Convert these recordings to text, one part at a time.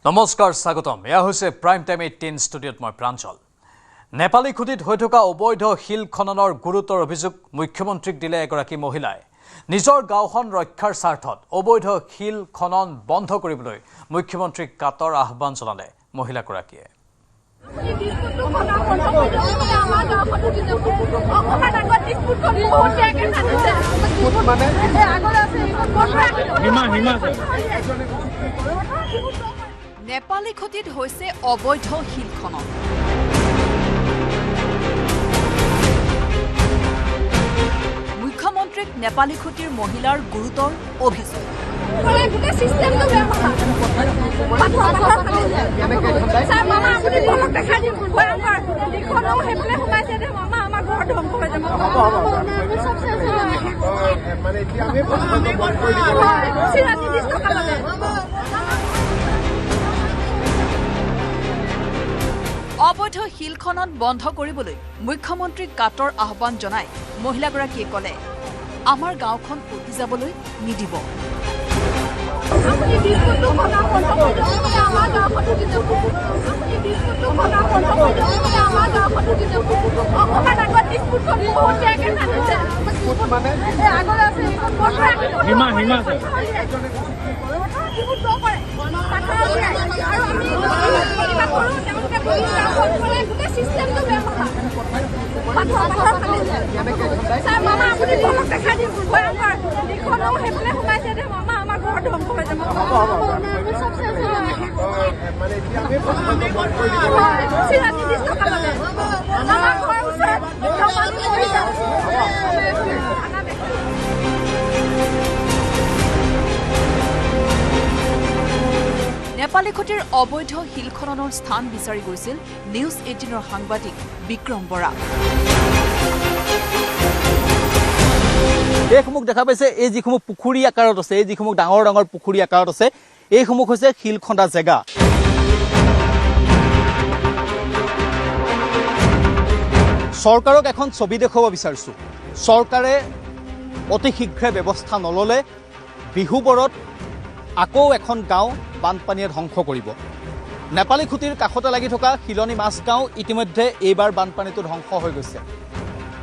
নমস্কাৰ স্বাগতম এয়া হৈছে প্ৰাইম টাইম 18 ষ্টুডিঅ'ত মই প্ৰাঞ্চল নেপালী খুঁটিত হৈ থকা অবৈধ শিল খননৰ গুৰুতৰ অভিযোগ মুখ্যমন্ত্ৰীক দিলে এগৰাকী মহিলাই নিজৰ গাঁওখন ৰক্ষাৰ স্বাৰ্থত অবৈধ শিল খনন বন্ধ কৰিবলৈ মুখ্যমন্ত্ৰীক কাটৰ আহ্বান জনালে মহিলাগৰাকীয়ে নেপালী খুঁটিত হৈছে অবৈধ শিল খনন মুখ্যমন্ত্ৰীক নেপালী খুঁটিৰ মহিলাৰ গুৰুতৰ অভিযোগ অবৈধ শিল খনন বন্ধ কৰিবলৈ মুখ্যমন্ত্ৰীক কাটৰ আহ্বান জনাই মহিলাগৰাকীয়ে ক'লে আমাৰ গাঁওখন উটি যাবলৈ নিদিব নেপালী খুঁটিৰ অবৈধ শিল খননৰ স্থান বিচাৰি গৈছিল নিউজ 18ৰ সাংবাদিক বিক্ৰম বৰা এইসমূহ দেখা পাইছে এই যিসমূহ পুখুৰী আকাৰত আছে এই যিসমূহ ডাঙৰ ডাঙৰ পুখুৰী আকাৰত আছে এইসমূহ হৈছে শিল খন্দা জেগা চৰকাৰক এখন ছবি দেখুৱাব বিচাৰিছো চৰকাৰে অতি শীঘ্ৰে ব্যৱস্থা নললে বিহুবৰত আকৌ এখন গাঁও বানপানীয়ে ধ্বংস কৰিব নেপালী খুঁটিৰ কাষতে লাগি থকা শিলনী মাছ গাঁও ইতিমধ্যে এইবাৰ বানপানীটো ধ্বংস হৈ গৈছে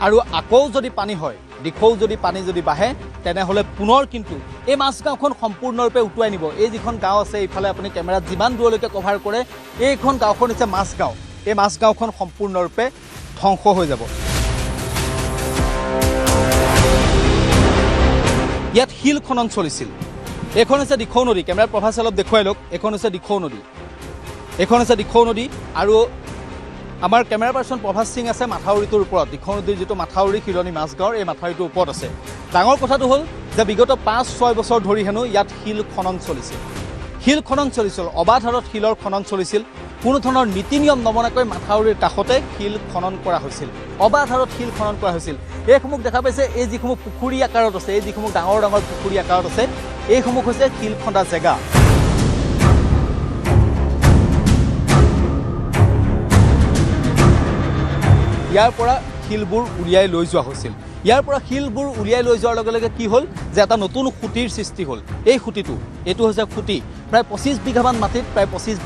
আৰু আকৌ যদি পানী হয় দিখৌ যদি পানী যদি বাঢ়ে তেনেহ'লে পুনৰ কিন্তু এই মাছ গাঁওখন সম্পূৰ্ণৰূপে উটুৱাই নিব এই যিখন গাঁও আছে এইফালে আপুনি কেমেৰাত যিমান দূৰলৈকে কভাৰ কৰে এইখন গাঁওখন হৈছে মাছ গাঁও এই মাছ গাঁওখন সম্পূৰ্ণৰূপে ধ্বংস হৈ যাব ইয়াত শিল খনন চলিছিল এইখন হৈছে দিখৌ নদী কেমেৰাত প্ৰভাস অলপ দেখুৱাই লওক এইখন হৈছে দিখৌ নদী আৰু আমাৰ কেমেৰা পাৰ্চন প্ৰভাস সিং আছে মাথাউৰিটোৰ ওপৰত দিখৌ নদীৰ যিটো মাথাউৰি শিলনী মাছগাঁৱৰ এই মাথাউৰিটোৰ ওপৰত আছে ডাঙৰ কথাটো হ'ল যে বিগত 5-6 বছৰ ধৰি হেনো ইয়াত শিল খনন চলিছিল অবাধ হাৰত শিলৰ খনন চলিছিল কোনো ধৰণৰ নীতি নিয়ম নমনাকৈ মাথাউৰিৰ কাষতে শিল খনন কৰা হৈছিল অবাধ হাৰত শিল খনন কৰা হৈছিল এইসমূহ দেখা পাইছে এই যিসমূহ পুখুৰী আকাৰত আছে এই যিসমূহ ডাঙৰ ডাঙৰ পুখুৰী আকাৰত আছে এইসমূহ হৈছে শিল খন্দা জেগা ইয়াৰ পৰা শিলবোৰ উলিয়াই লৈ যোৱা হৈছিল যোৱাৰ লগে লগে কি হ'ল যে এটা নতুন খুঁটিৰ সৃষ্টি হ'ল এই খুঁটিটো এইটো হৈছে খুঁটি প্ৰায় 25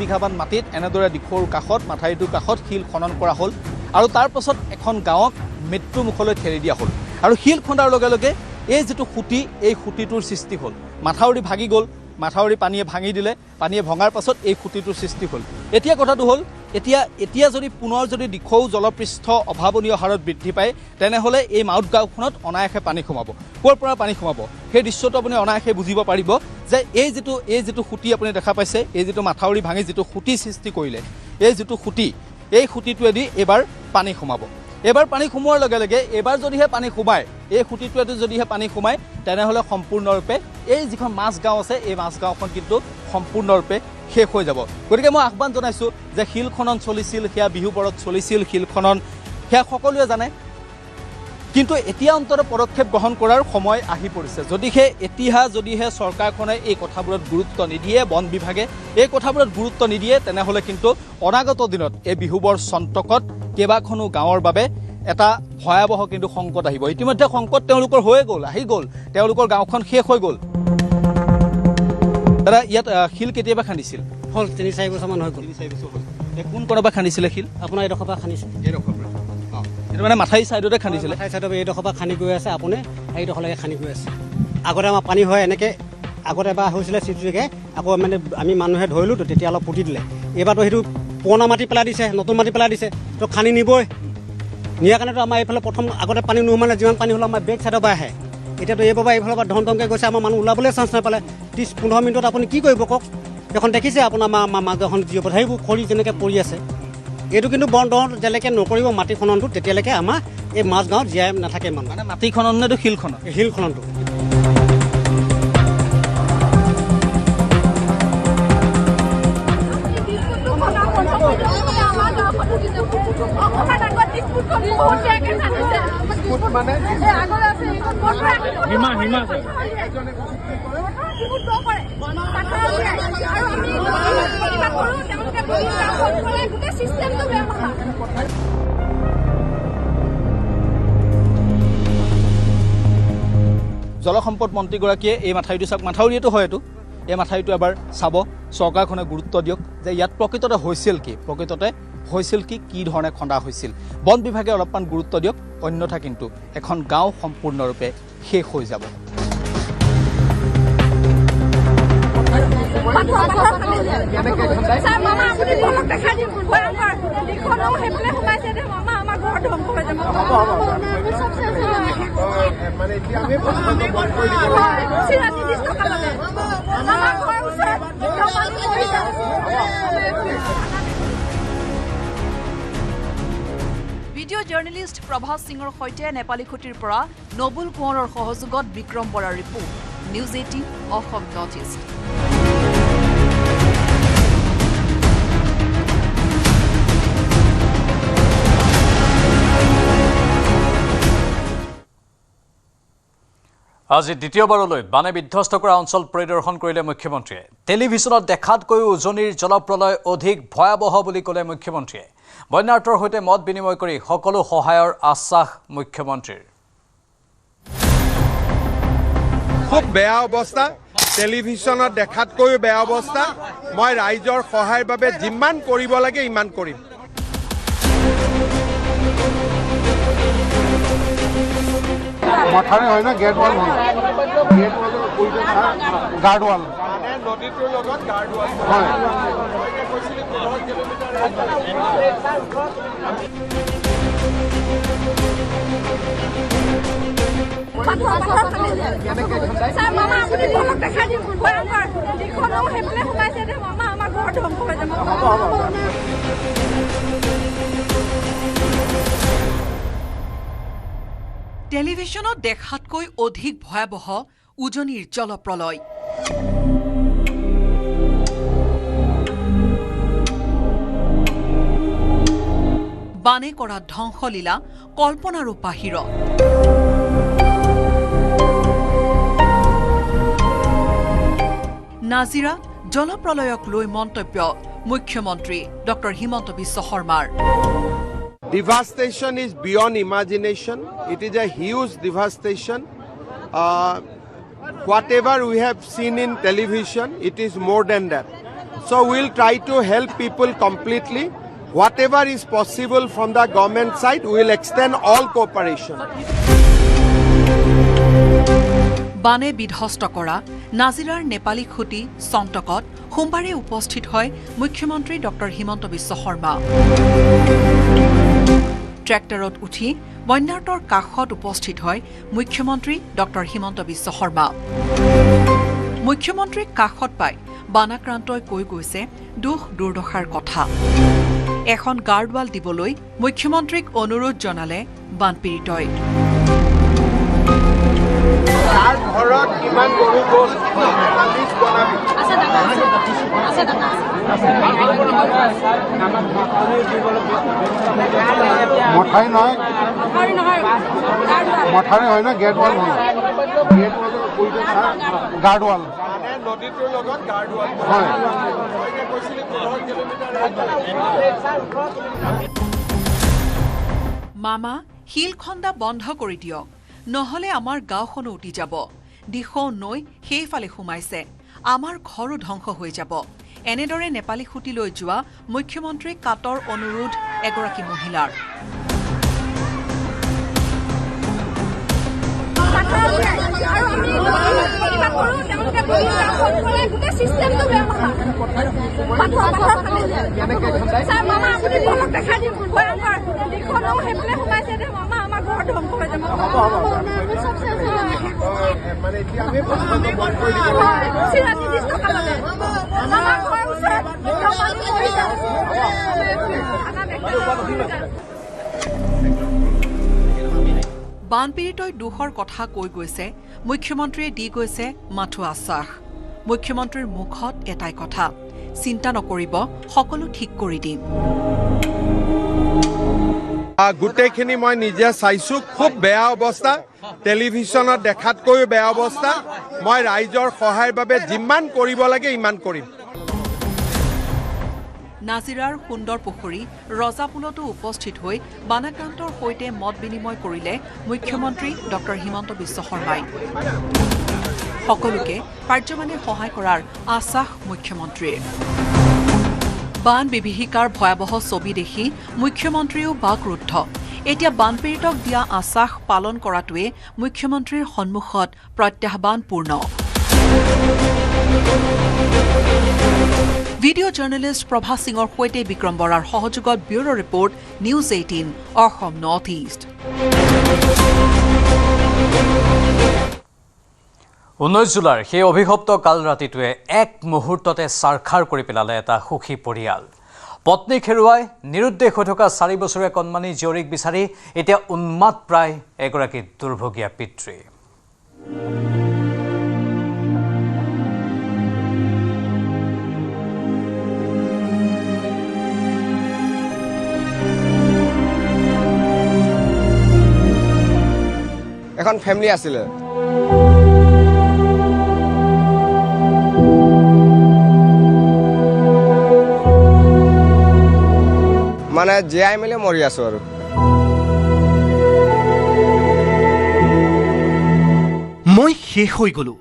বিঘামান মাটিত এনেদৰে দিখৌৰ কাষত মাথাউৰিটোৰ কাষত শিল খনন কৰা হ'ল আৰু তাৰ পাছত এখন গাঁৱক মৃত্যুমুখলৈ ঠেলি দিয়া হ'ল আৰু শিল খন্দাৰ লগে লগে এই যিটো খুঁটি এই খুঁটিটোৰ সৃষ্টি হ'ল মাথাউৰি ভাগি গ'ল মাথাউৰি পানীয়ে ভাঙি দিলে পানীয়ে ভঙাৰ পাছত এই খুঁটিটোৰ সৃষ্টি হ'ল এতিয়া কথাটো হ'ল এতিয়া যদি পুনৰ যদি দিখৌ জলপৃষ্ঠ অভাৱনীয় হাৰত বৃদ্ধি পায় তেনেহ'লে এই মাউত গাঁওখনত অনায়াসে পানী সোমাব ক'ৰ পৰা পানী সোমাব সেই দৃশ্যটো আপুনি অনায়াসে বুজিব পাৰিব যে এই যিটো খুঁটি আপুনি দেখা পাইছে এই যিটো মাথাউৰি ভাঙি যিটো খুঁটি সৃষ্টি কৰিলে এই যিটো খুঁটি এই খুঁটিটোৱেদি এবাৰ পানী সোমাব এবাৰ পানী সোমোৱাৰ লগে লগে এবাৰ যদিহে পানী সোমায় এই খুঁটিটোৱেদি যদিহে পানী সোমায় তেনেহ'লে সম্পূৰ্ণৰূপে এই যিখন মাছ গাঁও আছে এই মাছ গাঁওখন কিন্তু সম্পূৰ্ণৰূপে শেষ হৈ যাব গতিকে মই আহ্বান জনাইছোঁ যে শিল খনন চলিছিল সেয়া বিহুবৰত চলিছিল শিল খনন সেয়া সকলোৱে জানে কিন্তু এতিয়া অন্তত পদক্ষেপ গ্ৰহণ কৰাৰ সময় আহি পৰিছে যদিহে চৰকাৰখনে এই কথাবোৰত গুৰুত্ব নিদিয়ে বন বিভাগে এই কথাবোৰত গুৰুত্ব নিদিয়ে তেনেহ'লে কিন্তু অনাগত দিনত এই বিহুবৰ সন্তকত কেইবাখনো গাঁৱৰ বাবে এটা ভয়াবহ কিন্তু সংকট আহিব ইতিমধ্যে সংকট তেওঁলোকৰ হৈ গ'ল আহি গ'ল তেওঁলোকৰ গাঁওখন শেষ হৈ গ'ল দাদা ইয়াত শিল কেতিয়াবা খান্দিছিল হ'ল 3-4 বছৰমান হৈ গ'ল। 3-4 বছৰ হ'ল। কোন কোণৰ পৰা খান্দিছিলে শিল? আপোনাৰ এইডোখৰ পৰা খান্দিছে। এইডোখৰ পৰা অঁ, এইটো মানে মাথাই ছাইডতে খান্দিছিলে। মাথাই চাইডৰ এইডোখৰ পৰা খান্দি গৈ আছে, আপুনি এইডোখৰলৈকে খান্দি গৈ আছে। আগতে আমাৰ পানী হয় এনেকৈ, আগতে এবাৰ হৈছিলে চিটিকৈ, আকৌ মানে আমি মানুহে ধৰিলোঁ তো, তেতিয়া অলপ পুতি দিলে। এইবাৰতো সেইটো পুৰণা মাটি পেলাই দিছে, নতুন মাটি পেলাই দিছে, তো খান্দি নিবই। নিয়াৰ কাৰণেতো আমাৰ এইফালে প্ৰথম আগতে পানী নোসোমালে, যিমান পানী হ'লেও আমাৰ বেক চাইডৰ পৰা আহে। এতিয়াতো এইবাৰ এইফালৰ পৰা ধমকৈ গৈছে, আমাৰ মানুহ ওলাবলৈ চান্স নাপালে। 30-15 মিনিটত আপুনি কি কৰিব কওক? এখন দেখিছে আপোনাৰ মাজৰখন যি ওপৰত সেইবোৰ খৰি যেনেকৈ পৰি আছে। এইটো কিন্তু বন্ধ যেতিয়ালৈকে নকৰিব মাটি খননটো, তেতিয়ালৈকে আমাৰ এই মাজগাঁৱত জীয়াই নাথাকে মানুহ। মানে মাটি খনন নে শিল খনন? শিল খননটো। জলসম্পদ মন্ত্ৰীগৰাকীয়ে এই মাথাউৰিটো চাওক, মাথাউৰিটো হয় এইটো, এই মাথাউৰিটো এবাৰ চাব, চৰকাৰখনে গুৰুত্ব দিয়ক যে ইয়াত প্ৰকৃততে হৈছিল কি, কি ধৰণে খন্দা হৈছিল। বন বিভাগে অলপমান গুৰুত্ব দিয়ক, অন্যথা কিন্তু এখন গাঁও সম্পূৰ্ণৰূপে শেষ হৈ যাব। ভিডিঅ' জাৰ্নেলিষ্ট প্ৰভাস সিঙৰ সৈতে নেপালী খুঁটিৰ পৰা নবুল কোঁৱৰৰ সহযোগত বিক্ৰম বৰাৰ report, news 18 Assam north east. আজি দ্বিতীয়বাৰলৈ বানে বিধ্বস্ত কৰা অঞ্চল পৰিদৰ্শন কৰিলে মুখ্যমন্ত্ৰীয়ে। টেলিভিছনত দেখাতকৈও উজনিৰ জলপ্ৰলয় অধিক ভয়াৱহ বুলি ক'লে মুখ্যমন্ত্ৰীয়ে। বন্যাৰ্তৰ সৈতে মত বিনিময় কৰি সকলো সহায়ৰ আশ্বাস মুখ্যমন্ত্ৰীৰ। খুব বেয়া অৱস্থা, টেলিভিছনত দেখাতকৈও বেয়া অৱস্থা। মই ৰাইজৰ সহায়ৰ বাবে যিমান কৰিব লাগে ইমান কৰিম। মথাৰে হয় না গেট ৱাল হয়, গেট ৱাল গাৰ্ড ৱাল মানে নদীটোৰ লগত গাৰ্ড ৱাল হয়। টেলিভিছনত দেখাতকৈ অধিক ভয়াৱহ উজনিৰ জলপ্ৰলয়। বানে কৰা ধ্বংসলীলা কল্পনাৰো বাহিৰত। নাজিৰা জলপ্ৰলয়ক লৈ মন্তব্য মুখ্যমন্ত্ৰী ডক্টৰ হিমন্ত বিশ্ব শৰ্মাৰ। Devastation is beyond imagination. It is a huge devastation. Whatever we have seen in television, it is more than that. So we'll try to help people completely. Whatever is possible from the government side, we will extend all cooperation. বানে বিধ্বস্ত কৰা নাজিৰাৰ নেপালী খুঁটি চন্তকত সোমবাৰে উপস্থিত হয় মুখ্যমন্ত্ৰী doctor Himanta Biswa Sarma. ট্ৰেক্টৰত উঠি বন্যাৰ্তৰ কাষত উপস্থিত হয় মুখ্যমন্ত্ৰী ডক্টৰ হিমন্ত বিশ্ব শৰ্মা। মুখ্যমন্ত্ৰীক কাষত পাই বানাক্ৰান্তই কৈ গৈছে দুখ দুৰ্দশাৰ কথা। এখন গাৰ্ডৱাল দিবলৈ মুখ্যমন্ত্ৰীক অনুৰোধ জনালে বানপীড়িতই। কাৰ ঘৰত কিমান গৰু গ'ল এটা লিষ্ট বনাবি। মথাৰি নহয়, মথাৰি হয় না গেট ৱাল হয়, গেট ৱাল গাৰ্ড ৱাল মানে নদীটোৰ লগত গাৰ্ড ৱাল হয়। মামা শিল খন্দা বন্ধ কৰি দিয়ক, নহলে আমাৰ গাঁওখনো উটি যাব। দিখৌ নৈ সেইফালে সোমাইছে, আমাৰ ঘৰো ধ্বংস হৈ যাব। এনেদৰে নেপালী খুঁটি লৈ যোৱা মুখ্যমন্ত্ৰী কাটৰ অনুৰোধ এগৰাকী মহিলাৰ। বানপীড়িতই দুখৰ কথা কৈ গৈছে, মুখ্যমন্ত্ৰীয়ে দি গৈছে মাথো আশ্বাস। মুখ্যমন্ত্ৰীৰ মুখত এটাই কথা, চিন্তা নকৰিব, সকলো ঠিক কৰি দিম। গোটেইখিনি মই নিজে চাইছো, খুব বেয়া অৱস্থা, টেলিভিশ্যনত দেখাতকৈও বেয়া অৱস্থা। মই ৰাইজৰ সহায়ৰ বাবে যিমান কৰিব লাগে ইমান কৰিম। নাজিৰাৰ সুন্দৰ পুখুৰী ৰজাপুলতো উপস্থিত হৈ বানাক্ৰান্তৰ সৈতে মত বিনিময় কৰিলে মুখ্যমন্ত্ৰী ডক্টৰ হিমন্ত বিশ্ব শৰ্মাই। সকলোকে পাৰ্যমানে সহায় কৰাৰ আশ্বাস মুখ্যমন্ত্ৰীৰ। বান বিভীষিকাৰ ভয়াৱহ ছবি দেখি মুখ্যমন্ত্ৰীও বাক্ৰুদ্ধ। এতিয়া বানপীড়িতক দিয়া আশ্বাস পালন কৰাটোৱে মুখ্যমন্ত্ৰীৰ সন্মুখত প্ৰত্যাহ্বানপূৰ্ণ। ভিডিঅ' জাৰ্নেলিষ্ট প্ৰভা সিঙৰ সৈতে বিক্ৰম বৰাৰ সহযোগত bureau' report, news 18 Assam north east. 19 জুলাইৰ সেই অভিশপ্ত কাল ৰাতিটোৱে এক মুহূৰ্ততে ছাৰখাৰ কৰি পেলালে এটা সুখী পৰিয়াল। পত্নীক হেৰুৱাই নিৰুদ্দেশ হৈ থকা 4 বছৰীয়া কণমানি জীয়ৰীক বিচাৰি এতিয়া উন্মাদ প্ৰায় এগৰাকী দুৰ্ভগীয়া পিতৃ। এখন ফ্যামিলি আছিলে, মানে জীয়াই মেলি মৰি আছো আৰু। মই শেষ হৈ গলো,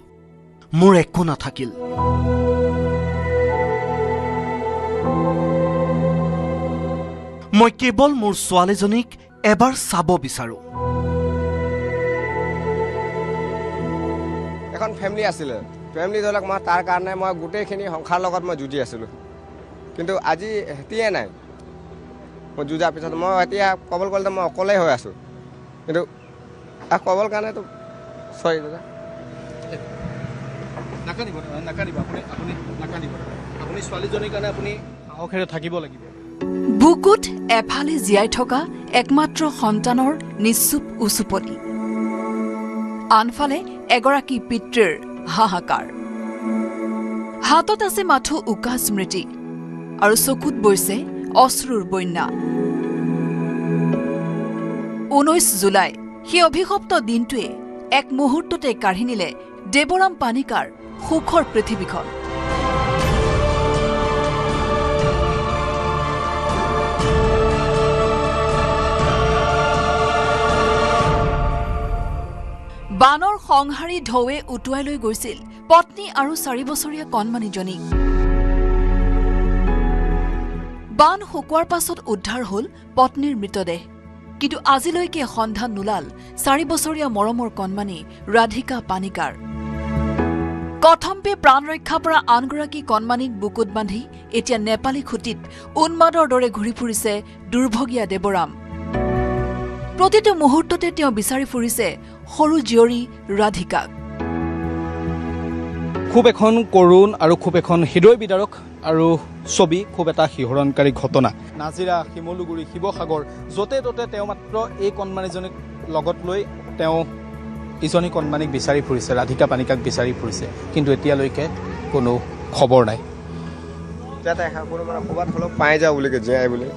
মোৰ একো নাথাকিল। মই কেৱল মোৰ ছোৱালীজনীক এবাৰ চাব বিচাৰো। এখন ফ্যামিলি আছিলে, ফ্যামিলি ধৰক মই তাৰ কাৰণে মই গোটেইখিনি সংসাৰৰ লগত মই যুঁজি আছিলোঁ, কিন্তু আজি হেতিয়ে নাই। মই যুঁজাৰ পিছত মই এতিয়া ক'বলৈ গ'লে মই অকলেই হৈ আছোঁ, কিন্তু ক'বৰ কাৰণেতো চৰি দাদা নাকান্দিব আপুনি ছোৱালীজনীৰ কাৰণে আপুনি সাহসেৰে থাকিব লাগিব। বুকুত এফালে জীয়াই থকা একমাত্ৰ সন্তানৰ নিশ্চুপ উচুপনি, আনফালে এগৰাকী পিতৃৰ হাহাকাৰ। হাতত আছে মাথো উকা স্মৃতি আৰু চকুত বৈছে অশ্ৰুৰ বন্যা। 19 জুলাই সেই অভিশপ্ত দিনটোৱে এক মুহূৰ্ততে কাঢ়ি নিলে দেৱৰাম পানিকাৰ সুখৰ পৃথিৱীখন। বানৰ সংহাৰী ঢৌৱে উটুৱাই লৈ গৈছিল পত্নী আৰু 4 বছৰীয়া কণমানিজনীক। বান শুকোৱাৰ পাছত উদ্ধাৰ হ'ল পত্নীৰ মৃতদেহ, কিন্তু আজিলৈকে সন্ধান নোলাল 4 বছৰীয়া মৰমৰ কণমানি ৰাধিকা পানিকাৰ। কথম্পে প্ৰাণ ৰক্ষা পৰা আনগৰাকী কণমানিক বুকুত বান্ধি এতিয়া নেপালী খুঁটিত উন্মাদৰ দৰে ঘূৰি ফুৰিছে দুৰ্ভগীয়া দেৱৰাম। প্ৰতিটো মুহূৰ্ততে তেওঁ বিচাৰি ফুৰিছে সৰু জীয়ৰী ৰাধিকাক। খুব এখন কৰুণ আৰু খুব এখন হৃদয় বিদাৰক আৰু ছবি, খুব এটা শিহৰণকাৰী ঘটনা। নাজিৰা, শিমলুগুৰি, শিৱসাগৰ য'তে ত'তে তেওঁ মাত্ৰ এই কণমানিজনীক লগত লৈ তেওঁ ইজনী কণমানিক বিচাৰি ফুৰিছে, ৰাধিকা পানিকাক বিচাৰি ফুৰিছে, কিন্তু এতিয়ালৈকে কোনো খবৰ নাই। যাতে কোনো মানে ক'ৰবাত হ'লেও পাই যাওঁ বুলি জীয়াই বুলি।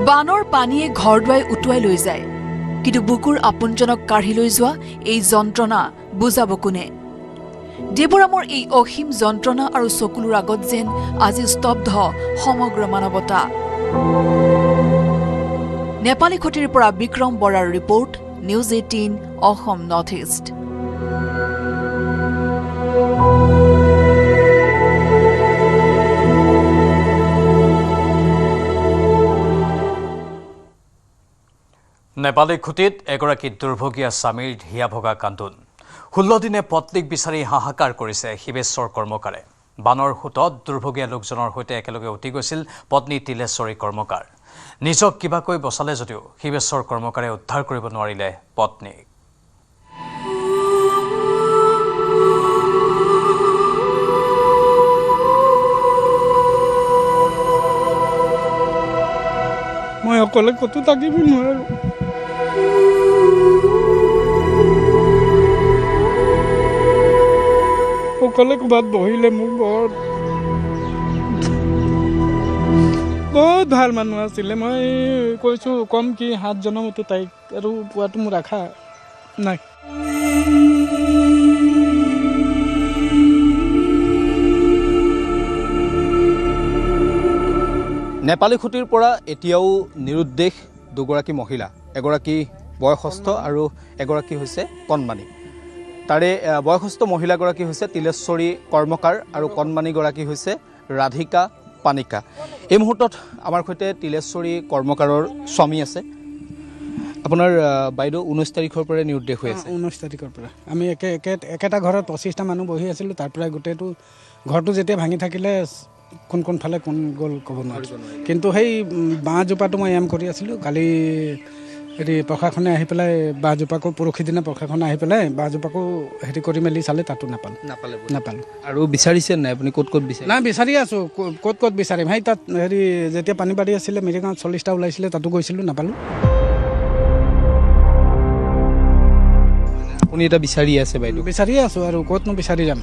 বানৰ পানীয়ে ঘৰ দুৱাই উটুৱাই লৈ যায়, কিন্তু বুকুৰ আপোনজনক কাঢ়ি লৈ যোৱা এই যন্ত্ৰণা বুজাব কোনে? দেৱৰামৰ এই অসীম যন্ত্ৰণা আৰু চকুলোৰ আগত যেন আজি স্তব্ধ সমগ্ৰ মানৱতা। নেপালী খুঁটিৰ পৰা বিক্ৰম বৰাৰ report, news 18 Assam north east. Nepali খুটিত এগৰাকী দুৰ্ভগীয়া স্বামীৰ হিয়া ভগা কান্দোন 16 দিনে পত্নীক বিচাৰি হাহাকাৰ কৰিছে শিৱেশ্বৰ কৰ্মকাৰে বানৰ খুটত দুৰ্ভগীয়া লোকজনৰ সৈতে একেলগে উঠি গৈছিল পত্নী তিলেশ্বৰী কৰ্মকাৰ নিজক কিবাকৈ বচালে যদিও শিৱেশ্বৰ কৰ্মকাৰে উদ্ধাৰ কৰিব নোৱাৰিলে পত্নীক মই অকলে কতো থাকিব নোৱাৰো অকলে ক'ৰবাত বহিলে মোক বহুত ভাল মানুহ আছিলে মই কৈছোঁ কম কি 7 জনমতো তাইক আৰু পোৱাটো মোৰ আশা নাই নেপালী খুটিৰ পৰা এতিয়াও নিৰুদ্দেশ দুগৰাকী মহিলা এগৰাকী বয়সস্থ আৰু এগৰাকী হৈছে কণমানি তাৰে বয়সস্থ মহিলাগৰাকী হৈছে তিলেশ্বৰী কৰ্মকাৰ আৰু কণমানিগৰাকী হৈছে ৰাধিকা পানিকা এই মুহূৰ্তত আমাৰ সৈতে তিলেশ্বৰী কৰ্মকাৰৰ স্বামী আছে আপোনাৰ বাইদেউ 19 তাৰিখৰ পৰা নিৰুদ্দেশ হৈ আছে 19 তাৰিখৰ পৰা আমি একেটা ঘৰত 25টা মানুহ বহি আছিলোঁ তাৰ পৰা গোটেইটো ঘৰটো যেতিয়া ভাঙি থাকিলে কোন ফালে কোন গ'ল ক'ব নোৱাৰিছোঁ কিন্তু সেই বাঁহজোপাটো মই এম কৰি আছিলোঁ কালি হেৰি প্ৰশাসনে আহি পেলাই বাঁহজোপাকো পৰহি দিনা প্ৰশাসনে আহি পেলাই বাঁহজোপাকো হেৰি কৰি মেলি চালে তাতো নাপালোঁ আৰু বিচাৰিছে নাই আপুনি ক'ত বিচাৰে নাই বিচাৰি আছোঁ ক'ত বিচাৰিম সেই তাত হেৰি যেতিয়া পানী বাঢ়ি আছিলে মিৰিগাঁৱত 40টা ওলাইছিলে তাতো গৈছিলোঁ নাপালোঁ আপুনি এটা বিচাৰি আছে বাইদেউ বিচাৰিয়ে আছোঁ আৰু ক'তনো বিচাৰি যাম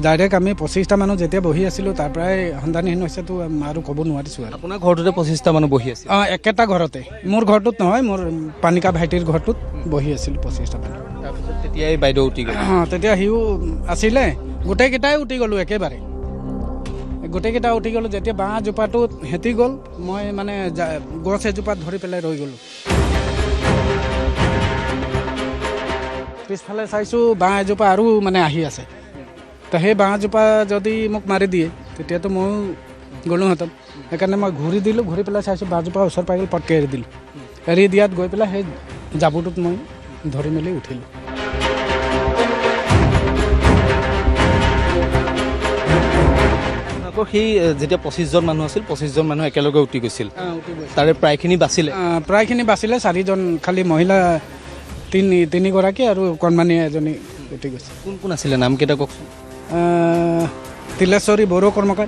ডাইৰেক্ট আমি 25টা মানুহ যেতিয়া বহি আছিলোঁ তাৰ পৰাই সন্ধানহীন হৈছেতো আৰু ক'ব নোৱাৰিছোঁ আৰু আপোনাৰ ঘৰটোতে 25টা মানুহ বহি আছে একেটা ঘৰতে মোৰ ঘৰটোত নহয় মোৰ পানিকা ভাইটিৰ ঘৰটোত বহি আছিলোঁ 25টা মানুহ তাৰপিছত তেতিয়াই বাইদেউ উঠি গ'ল তেতিয়া সিও আছিলে গোটেইকেইটাই উঠি গ'লোঁ একেবাৰে গোটেইকেইটা উঠি গ'লোঁ যেতিয়া বাঁহজোপাটোত হেঁতি গ'ল মই মানে গছ এজোপাত ধৰি পেলাই ৰৈ গ'লোঁ পিছফালে চাইছোঁ বাঁহ এজোপা আৰু মানে আহি আছে তো সেই বাঁহজোপা যদি মোক মাৰি দিয়ে তেতিয়াতো ময়ো গ'লোহেঁতেন সেইকাৰণে মই ঘূৰি দিলোঁ ঘূৰি পেলাই চাইছোঁ বাঁহজোপা ওচৰ পাই গ'ল পটকৈ এৰি দিলোঁ এৰি দিয়াত গৈ পেলাই সেই জাবুটোত মই ধৰি মেলি উঠিলোঁ আকৌ সেই যেতিয়া 25জন মানুহ আছিল 25জন মানুহ একেলগে উঠি গৈছিল তাৰে প্ৰায়খিনি বাচিলে 4জন খালী মহিলা তিনিগৰাকী আৰু কণমানি এজনী উঠি গৈছে কোন আছিলে নামকেইটা কওকচোন তিলেশ্বৰী বড়ো কৰ্মকাৰ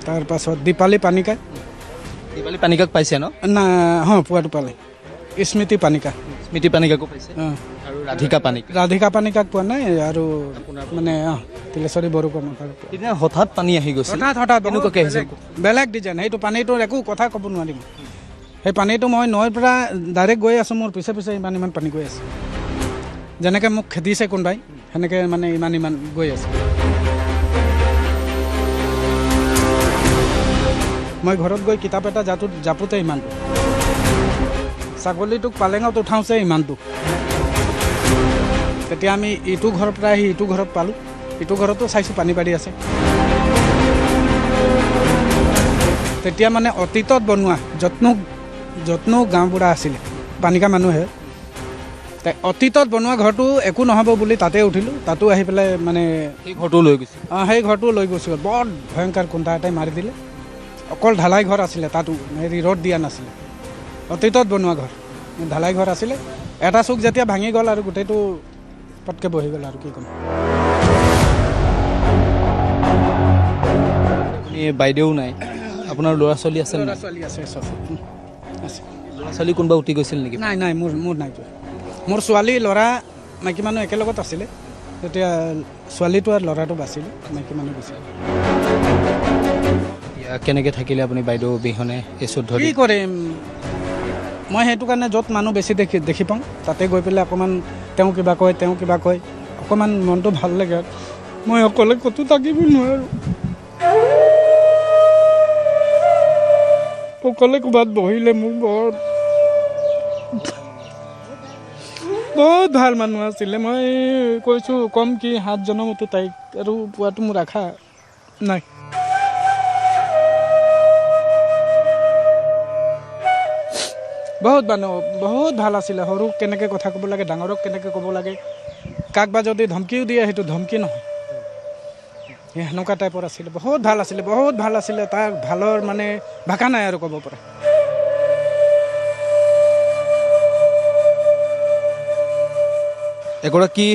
তাৰপাছত দীপালী পানিকাক পাইছে ন না পোৱাটো পালে স্মৃতি পানিকাকো পাইছে আৰু ৰাধিকা পানিকাক পোৱা নাই আৰু মানে তিলেশ্বৰী বড়ো কৰ্মকাৰ হঠাৎ পানী আহি গৈছে হঠাৎ বেলেগ ডিজাইন সেইটো পানীটোৰ একো কথা ক'ব নোৱাৰিম সেই পানীটো মই নৈৰ পৰা ডাইৰেক্ট গৈ আছোঁ মোৰ পিছে ইমান পানী গৈ আছে যেনেকৈ মোক খেদিছে কোনোবাই সেনেকৈ মানে ইমান গৈ আছে মই ঘৰত গৈ কিতাপ এটা জাপোতে ইমানটো ছাগলীটোক পালেঙত উঠাওঁছে ইমানটো তেতিয়া আমি ইটো ঘৰৰ পৰা আহি ইটো ঘৰত পালোঁ ইটো ঘৰতো চাইছোঁ পানী বাঢ়ি আছে তেতিয়া মানে অতীতত বনোৱা যত্ন গাঁওবুঢ়া আছিলে পানিকা মানুহে অতীতত বনোৱা ঘৰটো একো নহ'ব বুলি তাতে উঠিলোঁ তাতো আহি পেলাই মানে সেই ঘৰটো লৈ গৈছে সেই ঘৰটো লৈ গৈছোঁ বৰ ভয়ংকৰ কোনটা এটাই মাৰি দিলে অকল ঢালাই ঘৰ আছিলে তাতো হেৰি ৰ'দ দিয়া নাছিলে অতীতত বনোৱা ঘৰ ঢালাই ঘৰ আছিলে এটা চুক যেতিয়া ভাঙি গ'ল আৰু গোটেইটো পটকৈ বহি গ'ল আৰু কি ক'ম বাইদেউ নাই আপোনাৰ ল'ৰা ছোৱালী আছে ল'ৰা ছোৱালী আছে ল'ৰা ছোৱালী কোনোবা উঠি গৈছিল নেকি নাই মোৰ নাই যোৱা মোৰ ছোৱালী ল'ৰা মাইকী মানুহ একেলগত আছিলে তেতিয়া ছোৱালীটো আৰু ল'ৰাটো বাচিলে মাইকী মানুহ গৈছিলে কেনেকৈ থাকিলে আপুনি বাইদেউ বিহনে এই 14 কি কৰিম মই সেইটো কাৰণে য'ত মানুহ বেছি দেখি পাওঁ তাতে গৈ পেলাই অকণমান তেওঁ কিবা কয় অকণমান মনটো ভাল লাগে মই অকলে ক'তো থাকিব নোৱাৰোঁ অকলে ক'ৰবাত বহিলে মোক বহুত ভাল মানুহ আছিলে মই কৈছোঁ কম কি 7 জনমতো তাইক আৰু পোৱাটো মোৰ আশা নাই বহুত মানুহ বহুত ভাল আছিলে সৰুক কেনেকৈ কথা ক'ব লাগে ডাঙৰক কেনেকৈ ক'ব লাগে কাক বা যদি ধমকিও দিয়ে সেইটো ধমকি নহয় সেনেকুৱা টাইপৰ আছিলে বহুত ভাল আছিলে তাৰ ভালৰ মানে ভাষা নাই আৰু ক'ব পৰা এগৰাকী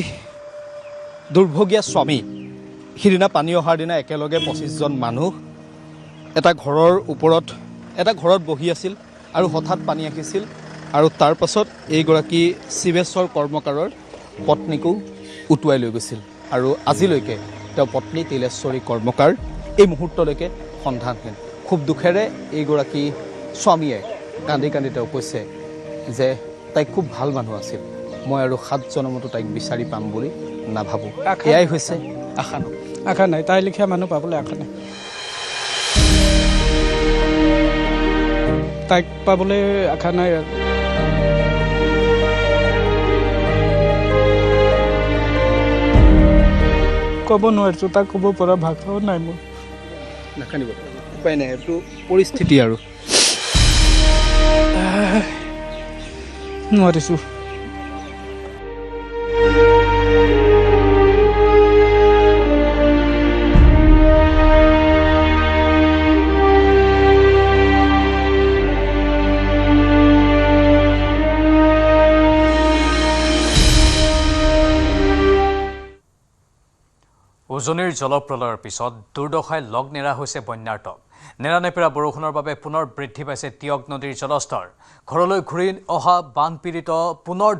দুৰ্ভগীয়া স্বামী সিদিনা পানী অহাৰ দিনা একেলগে 25জন মানুহ এটা ঘৰত বহি আছিল আৰু হঠাৎ পানী আহিছিল আৰু তাৰ পাছত এইগৰাকী শিৱেশ্বৰ কৰ্মকাৰৰ পত্নীকো উটুৱাই লৈ গৈছিল আৰু আজিলৈকে তেওঁ পত্নী তিলেশ্বৰী কৰ্মকাৰ এই মুহূৰ্তলৈকে সন্ধানহীন খুব দুখেৰে এইগৰাকী স্বামীয়ে কান্দি তেওঁ কৈছে যে তাইক খুব ভাল মানুহ আছিল মই আৰু 7 জনমতো তাইক বিচাৰি পাম বুলি নাভাবোঁ এয়াই হৈছে আশা নাই তাই লিখীয়া মানুহ পাবলৈ আশা নাই তাইক পাবলৈ আশা নাই আৰু ক'ব নোৱাৰিছোঁ তাক ক'ব পৰা ভাষাও নাই মোৰ নাকানিব উপায় নাই এইটো পৰিস্থিতি আৰু নোৱাৰিছোঁ উজনিৰ জলপ্ৰলয়ৰ পিছত দুৰ্দশাই লগ নেৰা হৈছে বন্যাৰ্তক নেৰানেপেৰা বৰষুণৰ বাবে পুনৰ বৃদ্ধি পাইছে টিয়ক নদীৰ জলস্তৰ ঘৰলৈ ঘূৰি অহা বানপীড়িত পুনৰ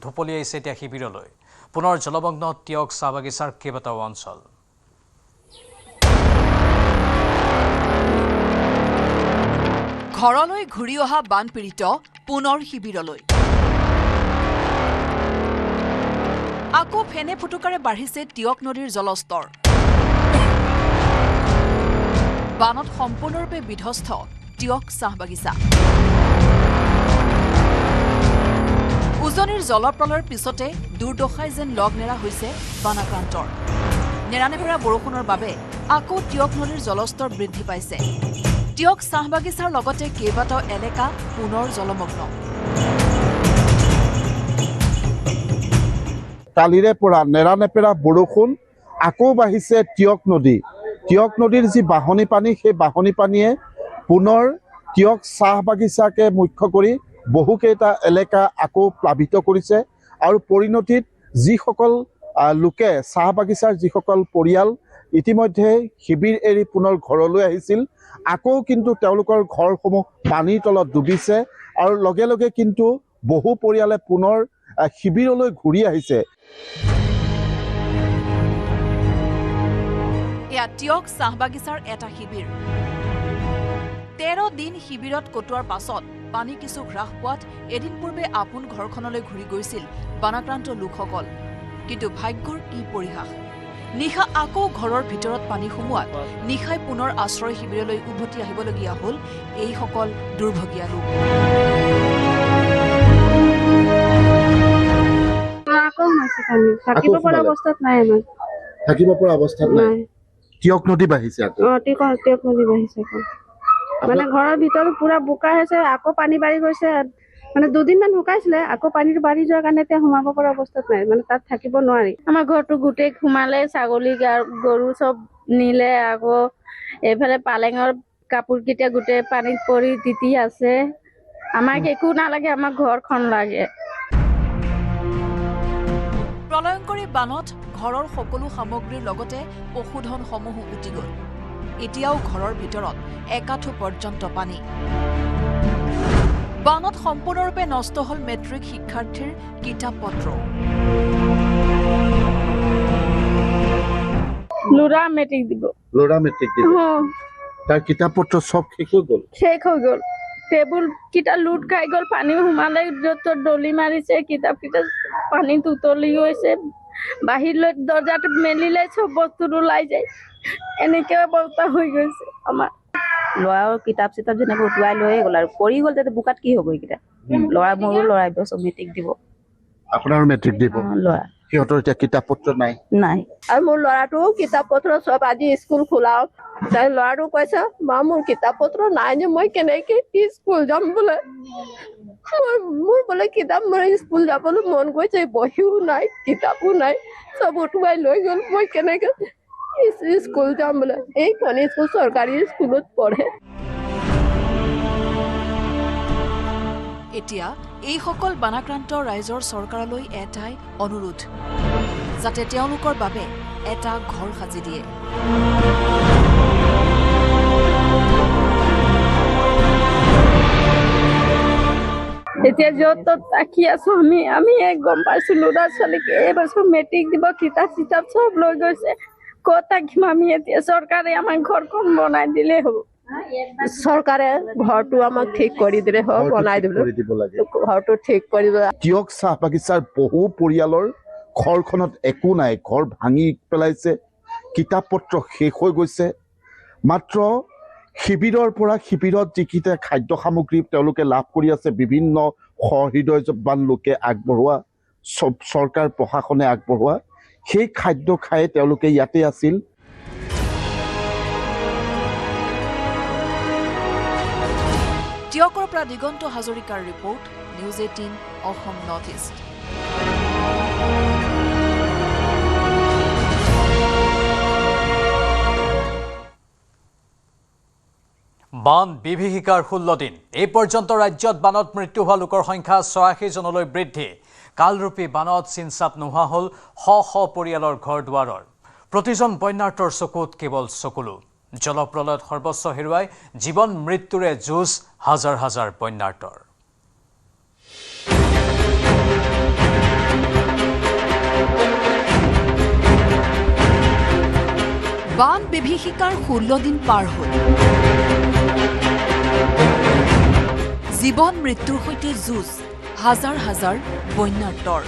ঢপলিয়াইছে এতিয়া শিবিৰলৈ পুনৰ জলমগ্ন টিয়ক চাহ বাগিচাৰ কেইবাটাও অঞ্চল ঘৰলৈ ঘূৰি অহা বানপীড়িত পুনৰ শিবিৰলৈ আকৌ ফেনে ফুটুকাৰে বাঢ়িছে টিয়ক নদীৰ জলস্তৰ বানত সম্পূৰ্ণৰূপে বিধ্বস্ত টিয়ক চাহ বাগিচা উজনিৰ জলপ্ৰলয়ৰ পিছতে দুৰ্দশাই যেন লগ নেৰা হৈছে বানাক্ৰান্তৰ নেৰানেপেৰা বৰষুণৰ বাবে আকৌ টিয়ক নদীৰ জলস্তৰ বৃদ্ধি পাইছে টিয়ক চাহ বাগিচাৰ লগতে কেইবাটাও এলেকা পুনৰ জলমগ্ন কালিৰে পৰা নেৰানেপেৰা বৰষুণ আকৌ বাঢ়িছে টিয়ক নদীৰ যি বাঢ়নি পানী সেই বাঢ়নি পানীয়ে পুনৰ টিয়ক চাহ বাগিচাকে মুখ্য কৰি বহুকেইটা এলেকা আকৌ প্লাবিত কৰিছে আৰু পৰিণতিত যিসকল লোকে চাহ বাগিচাৰ যিসকল পৰিয়াল ইতিমধ্যে শিবিৰ এৰি পুনৰ ঘৰলৈ আহিছিল আকৌ কিন্তু তেওঁলোকৰ ঘৰসমূহ পানীৰ তলত ডুবিছে আৰু লগে লগে কিন্তু বহু পৰিয়ালে পুনৰ শিবিৰলৈ ঘূৰি আহিছে এয়া টিয়ক চাহ বাগিচাৰ এটা শিবিৰ 13 দিন শিবিৰত কটোৱাৰ পাছত পানী কিছু হ্ৰাস পোৱাত এদিন পূৰ্বে আপোন ঘৰখনলৈ ঘূৰি গৈছিল বানাক্ৰান্ত লোকসকল কিন্তু ভাগ্যৰ কি পৰিহাস নিশা আকৌ ঘৰৰ ভিতৰত পানী সোমোৱাত নিশাই পুনৰ আশ্ৰয় শিবিৰলৈ উভতি আহিবলগীয়া হ'ল এইসকল দুৰ্ভগীয়া লোক থাকিব পৰা অৱস্থাত নাই টিয়ক নদী বাঢ়িছে টিয়ক নদী বাঢ়িছে মানে ঘৰৰ ভিতৰত পুৰা বোকা হৈছে আকৌ পানী বাঢ়ি গৈছে মানে 2 দিনমান শুকাইছিলে আকৌ পানীটো বাঢ়ি যোৱাৰ কাৰণে এতিয়া সোমাব পৰা অৱস্থাত নাই মানে তাত থাকিব নোৱাৰি আমাৰ ঘৰটো গোটেই সোমালে ছাগলী গৰু চব নিলে আকৌ এইফালে পালেঙৰ কাপোৰকেইটা গোটেই পানীত পৰি তিতি আছে আমাক একো নালাগে আমাক ঘৰখন লাগে প্ৰলয়ংকৰী বানত ঘৰৰ সকলো সামগ্ৰীৰ লগতে পশুধনসমূহো উটি গ'ল এতিয়াও ঘৰৰ ভিতৰত একাঠু পৰ্যন্ত পানী বানত সম্পূৰ্ণৰূপে নষ্ট হ'ল মেট্ৰিক শিক্ষাৰ্থীৰ কিতাপ পত্ৰ ল'ৰা মেট্ৰিক দিব তাৰ কিতাপ পত্ৰ সব শেষ হৈ গ'ল টেবুল কিটা লুট খাই গ'ল পানী সোমালে য'ত দলি মাৰিছে কিতাপ কিটা পানীত উতলি গৈছে বাহিৰলৈ দৰ্জাটো মেলিলে চব বস্তু ওলাই যায় এনেকৈ অৱস্থা হৈ গৈছে আমাৰ ল'ৰাও কিতাপ চিতাপ যেনেকৈ উটুৱাই লৈয়ে গ'ল আৰু পৰি গ'ল তেতিয়া বোকাত কি হ'ব এইকেইটা ল'ৰা মোৰো ল'ৰা চব মেট্ৰিক দিব আপোনাৰ মেট্ৰিক দিব ল'ৰা সিহঁতৰ এতিয়া কিতাপ পত্ৰ নাই নাই আৰু মোৰ ল'ৰাটো কিতাপ পত্ৰ চব আজি স্কুল খোলাও তাই ল'ৰাটো কৈছে মা মোৰ কিতাপ পত্ৰ নাই যে মই কেনেকে স্কুল যাম বোলে মোৰ বোলে কিতাপ মোৰ স্কুল যাবলৈ মন গৈছে বহিও নাই কিতাপো নাই চব উঠুৱাই লৈ গ'ল মই কেনেকে স্কুল যাম বোলে এইখন স্কুল চৰকাৰী স্কুলত পঢ়ে এতিয়া এইসকল বানাক্ৰান্ত ৰাইজৰ চৰকাৰলৈ এটাই অনুৰোধ যাতে তেওঁলোকৰ বাবে এটা ঘৰ সাজি দিয়ে এতিয়া য'ত তাকি আছো আমি গম পাইছো ল'ৰা ছোৱালীক এইবছৰ মেট্ৰিক দিব কিতাপ চিতাপ চব লৈ গৈছে ক'ত থাকিম আমি এতিয়া চৰকাৰে আমাক ঘৰখন বনাই দিলেই হ'ব চৰকাৰে ঘৰটো আমাক ঠিক কৰি দিলে হ'ব বনাই দিলে ঘৰটো ঠিক কৰি দিব তিয়ক চাহ বাগিচাৰ বহু পৰিয়ালৰ ঘৰখনত একো নাই ঘৰ ভাঙি পেলাইছে কিতাপ পত্ৰ শেষ হৈ গৈছে মাত্ৰ শিবিৰৰ পৰা শিবিৰত যিকেইটা খাদ্য সামগ্ৰী তেওঁলোকে লাভ কৰি আছে বিভিন্ন সহৃদয়বান লোকে আগবঢ়োৱা চৰকাৰ প্ৰশাসনে আগবঢ়োৱা সেই খাদ্য খাই তেওঁলোকে ইয়াতে আছিল টিয়কৰ পৰা দিগন্ত হাজৰিকাৰ report news 18 Assam north east বান বিভীষিকাৰ 16 দিন এই পৰ্যন্ত ৰাজ্যত বানত মৃত্যু হোৱা লোকৰ সংখ্যা 86 জনলৈ বৃদ্ধি কালৰূপী বানত চিনচাপ নোহোৱা হ'ল শ শ পৰিয়ালৰ ঘৰ দুৱাৰৰ প্ৰতিজন বন্যাৰ্তৰ চকুত কেৱল চকুলো জলপ্ৰলয়ত সৰ্বস্ব হেৰুৱাই জীৱন মৃত্যুৰে যুঁজ হাজাৰ হাজাৰ বন্যাৰ্তৰ বান বিভীষিকাৰ 16 দিন পাৰ হ'ল জীৱন মৃত্যুৰ সৈতে যুঁজ হাজাৰ হাজাৰ বন্যাৰ্তৰ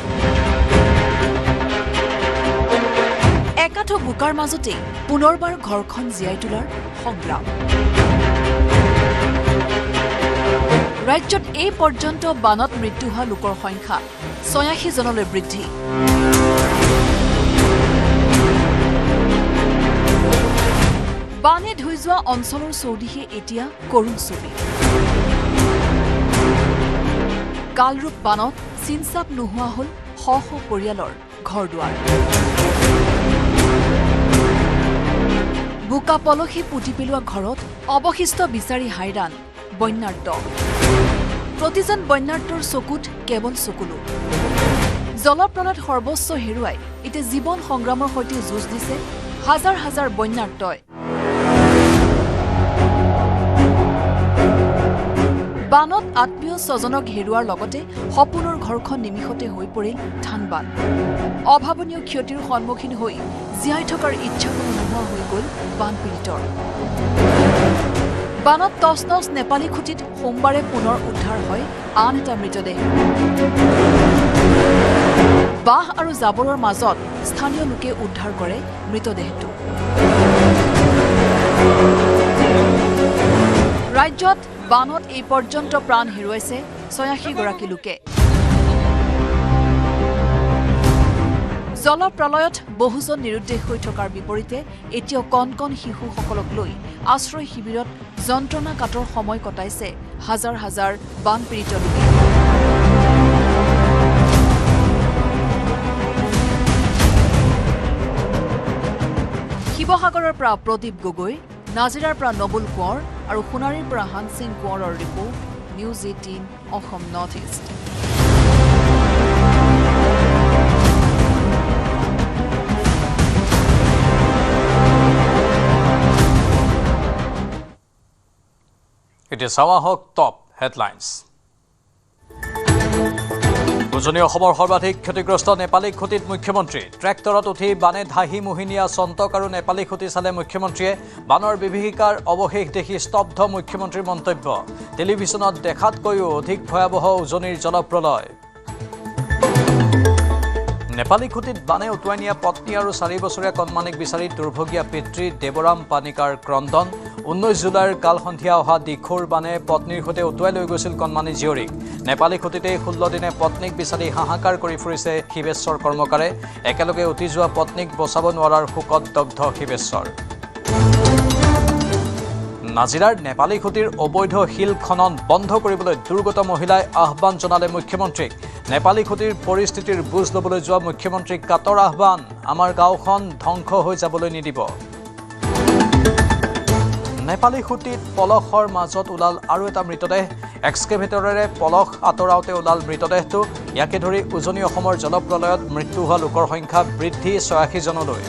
একাঠো বোকাৰ মাজতে পুনৰবাৰ ঘৰখন জীয়াই তোলাৰ সংগ্ৰাম ৰাজ্যত এই পৰ্যন্ত বানত মৃত্যু হোৱা লোকৰ সংখ্যা 86 জনলৈ বৃদ্ধি বানে ধুই যোৱা অঞ্চলৰ চৌদিশে এতিয়া কৰুণ ছবি কালৰূপ বানত চিনচাপ নোহোৱা হ'ল শ শ পৰিয়ালৰ ঘৰ দুৱাৰ বোকা পলসী পুতি পেলোৱা ঘৰত অৱশিষ্ট বিচাৰি হাইৰাণ বন্যাৰ্ত প্ৰতিজন বন্যাৰ্তৰ চকুত কেৱল চকুলো জলপ্ৰলয়ত সৰ্বস্ব হেৰুৱাই এতিয়া জীৱন সংগ্ৰামৰ সৈতে যুঁজ দিছে হাজাৰ হাজাৰ বন্যাৰ্তই বানত আত্মীয় স্বজনক হেৰুৱাৰ লগতে সপোনৰ ঘৰখন নিমিষতে হৈ পৰিল ধানবান অভাৱনীয় ক্ষতিৰ সন্মুখীন হৈ জীয়াই থকাৰ ইচ্ছা কোনো নোহোৱা হৈ গ'ল বানপীড়িতৰ বানত তছনছ নেপালী খুটিত সোমবাৰে পুনৰ উদ্ধাৰ হয় আন এটা মৃতদেহ বাঁহ আৰু জাবৰৰ মাজত স্থানীয় লোকে উদ্ধাৰ কৰে মৃতদেহটো ৰাজ্যত বানত এই পৰ্যন্ত প্ৰাণ হেৰুৱাইছে 86 গৰাকী লোকে জলপ্ৰলয়ত বহুজন নিৰুদ্দেশ হৈ থকাৰ বিপৰীতে এতিয়াও কণ কণ শিশুসকলক লৈ আশ্ৰয় শিবিৰত যন্ত্ৰণা কাটৰ সময় কটাইছে হাজাৰ হাজাৰ বানপীড়িত লোকে শিৱসাগৰৰ পৰা প্ৰদীপ গগৈ নাজিৰাৰ পৰা নবুল কোঁৱৰ আৰু সোণাৰীৰ পৰা হানসিং কোঁৱৰৰ report news 18 Assam north east এতিয়া চাৱা হওক টপ হেডলাইন্স উজনি অসমৰ সৰ্বাধিক ক্ষতিগ্ৰস্ত নেপালী খুটিত মুখ্যমন্ত্ৰী ট্ৰেক্টৰত উঠি বানে ধাহি মোহিনীয়া চন্তক আৰু নেপালী খুটি চালে মুখ্যমন্ত্ৰীয়ে বানৰ বিভীষিকাৰ অৱশেষ দেখি স্তব্ধ মুখ্যমন্ত্ৰীৰ মন্তব্য টেলিভিছনত দেখাতকৈও অধিক ভয়াৱহ উজনিৰ জলপ্ৰলয় নেপালী খুঁটিত বানে উটুৱাই নিয়া পত্নী আৰু 4 বছৰীয়া কণমানিক বিচাৰি দুৰ্ভগীয়া পিতৃ দেৱৰাম পানিকাৰ ক্ৰন্দন 19 জুলাইৰ কাল সন্ধিয়া অহা দিখৌৰ বানে পত্নীৰ সৈতে উটুৱাই লৈ গৈছিল কণমানি জীয়ৰীক নেপালী খুঁটিতেই 16 দিনে পত্নীক বিচাৰি হাহাকাৰ কৰি ফুৰিছে শিৱেশ্বৰ কৰ্মকাৰে একেলগে উঠি যোৱা পত্নীক বচাব নোৱাৰাৰ শোকত দগ্ধ শিৱেশ্বৰ নাজিৰাৰ নেপালী খুঁটিৰ অবৈধ শিল খনন বন্ধ কৰিবলৈ দুৰ্গত মহিলাই আহ্বান জনালে মুখ্যমন্ত্ৰীক নেপালী খুঁটিৰ পৰিস্থিতিৰ বুজ ল'বলৈ যোৱা মুখ্যমন্ত্ৰীক কাটৰ আহ্বান আমাৰ গাঁওখন ধ্বংস হৈ যাবলৈ নিদিব নেপালী খুঁটিত পলসৰ মাজত ওলাল আৰু এটা মৃতদেহ এক্সকেভেটৰেৰে পলস আঁতৰাওঁতে ওলাল মৃতদেহটো ইয়াকে ধৰি উজনি অসমৰ জলপ্ৰলয়ত মৃত্যু হোৱা লোকৰ সংখ্যা বৃদ্ধি 86 জনলৈ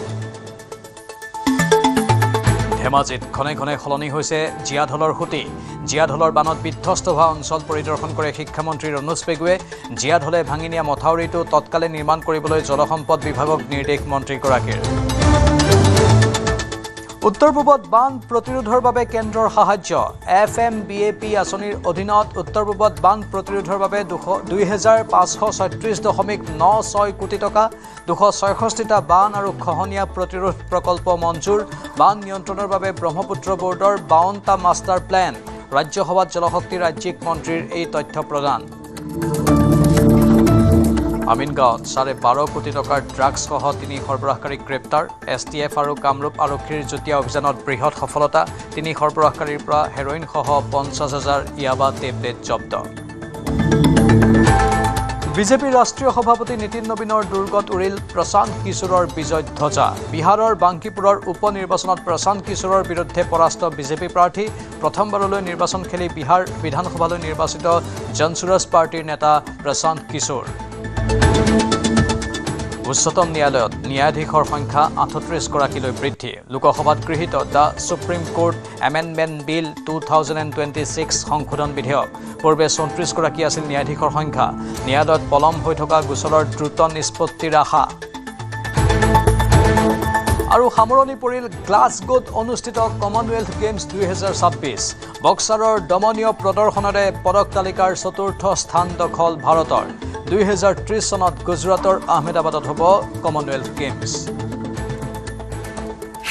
ধেমাজিত ঘনে ঘনে সলনি হৈছে জীয়াঢলৰ খুঁটি জীয়াঢলৰ বানত বিধ্বস্ত হোৱা অঞ্চল পৰিদৰ্শন কৰে শিক্ষামন্ত্ৰী ৰণোজ পেগুৱে জীয়াঢলে ভাঙি নিয়া মথাউৰিটো তৎকালে নিৰ্মাণ কৰিবলৈ জলসম্পদ বিভাগক নিৰ্দেশ মন্ত্ৰীগৰাকীৰ উত্তৰ পূবত বান প্ৰতিৰোধৰ বাবে কেন্দ্ৰৰ সাহায্য FMBAP আঁচনিৰ অধীনত উত্তৰ পূবত বান প্ৰতিৰোধৰ বাবে 2536.96 কোটি টকা 266টা বান আৰু খহনীয়া প্ৰতিৰোধ প্ৰকল্প মঞ্জুৰ বান নিয়ন্ত্ৰণৰ বাবে ব্ৰহ্মপুত্ৰ বৰ্ডৰ 52টা মাষ্টাৰ প্লেন ৰাজ্যসভাত জলশক্তি ৰাজ্যিক মন্ত্ৰীৰ এই তথ্য প্ৰদান আমিনগাঁৱত 12.5 কোটি টকাৰ ড্ৰাগছসহ 3 সৰবৰাহকাৰীক গ্ৰেপ্তাৰ STF আৰু কামৰূপ আৰক্ষীৰ যুটীয়া অভিযানত বৃহৎ সফলতা 3 সৰবৰাহকাৰীৰ পৰা হেৰইনসহ 50,000 ইয়াবা টেবলেট জব্দ বিজেপিৰ ৰাষ্ট্ৰীয় সভাপতি নীতিন নবীনৰ দুৰ্গত উৰিল প্ৰশান্ত কিশোৰৰ বিজয় ধ্বজা বিহাৰৰ বাংকিপুৰৰ উপ নিৰ্বাচনত প্ৰশান্ত কিশোৰৰ বিৰুদ্ধে পৰাস্ত বিজেপি প্ৰাৰ্থী প্ৰথমবাৰলৈ নিৰ্বাচন খেলি বিহাৰ বিধানসভালৈ নিৰ্বাচিত জনসুৰজ পাৰ্টিৰ নেতা প্ৰশান্ত কিশোৰ উচ্চতম ন্যায়ালয়ত ন্যায়াধীশৰ সংখ্যা 38 গৰাকীলৈ বৃদ্ধি লোকসভাত গৃহীত দ্য সুপ্ৰিম কোৰ্ট এমেণ্ডমেণ্ট বিল 2026 সংশোধন বিধেয়ক পূৰ্বে 34 গৰাকী আছিল ন্যায়াধীশৰ সংখ্যা ন্যায়ালয়ত পলম হৈ থকা গোচৰৰ দ্ৰুত নিষ্পত্তিৰ আশা আৰু সামৰণি পৰিল গ্লাছগোত অনুষ্ঠিত কমনৱেলথ গেমছ 2026 বক্সাৰৰ দমনীয় প্ৰদৰ্শনেৰে পদক তালিকাৰ চতুৰ্থ স্থান দখল ভাৰতৰ 2030 চনত গুজৰাটৰ আহমেদাবাদত হ'ব কমনৱেলথ গেমছ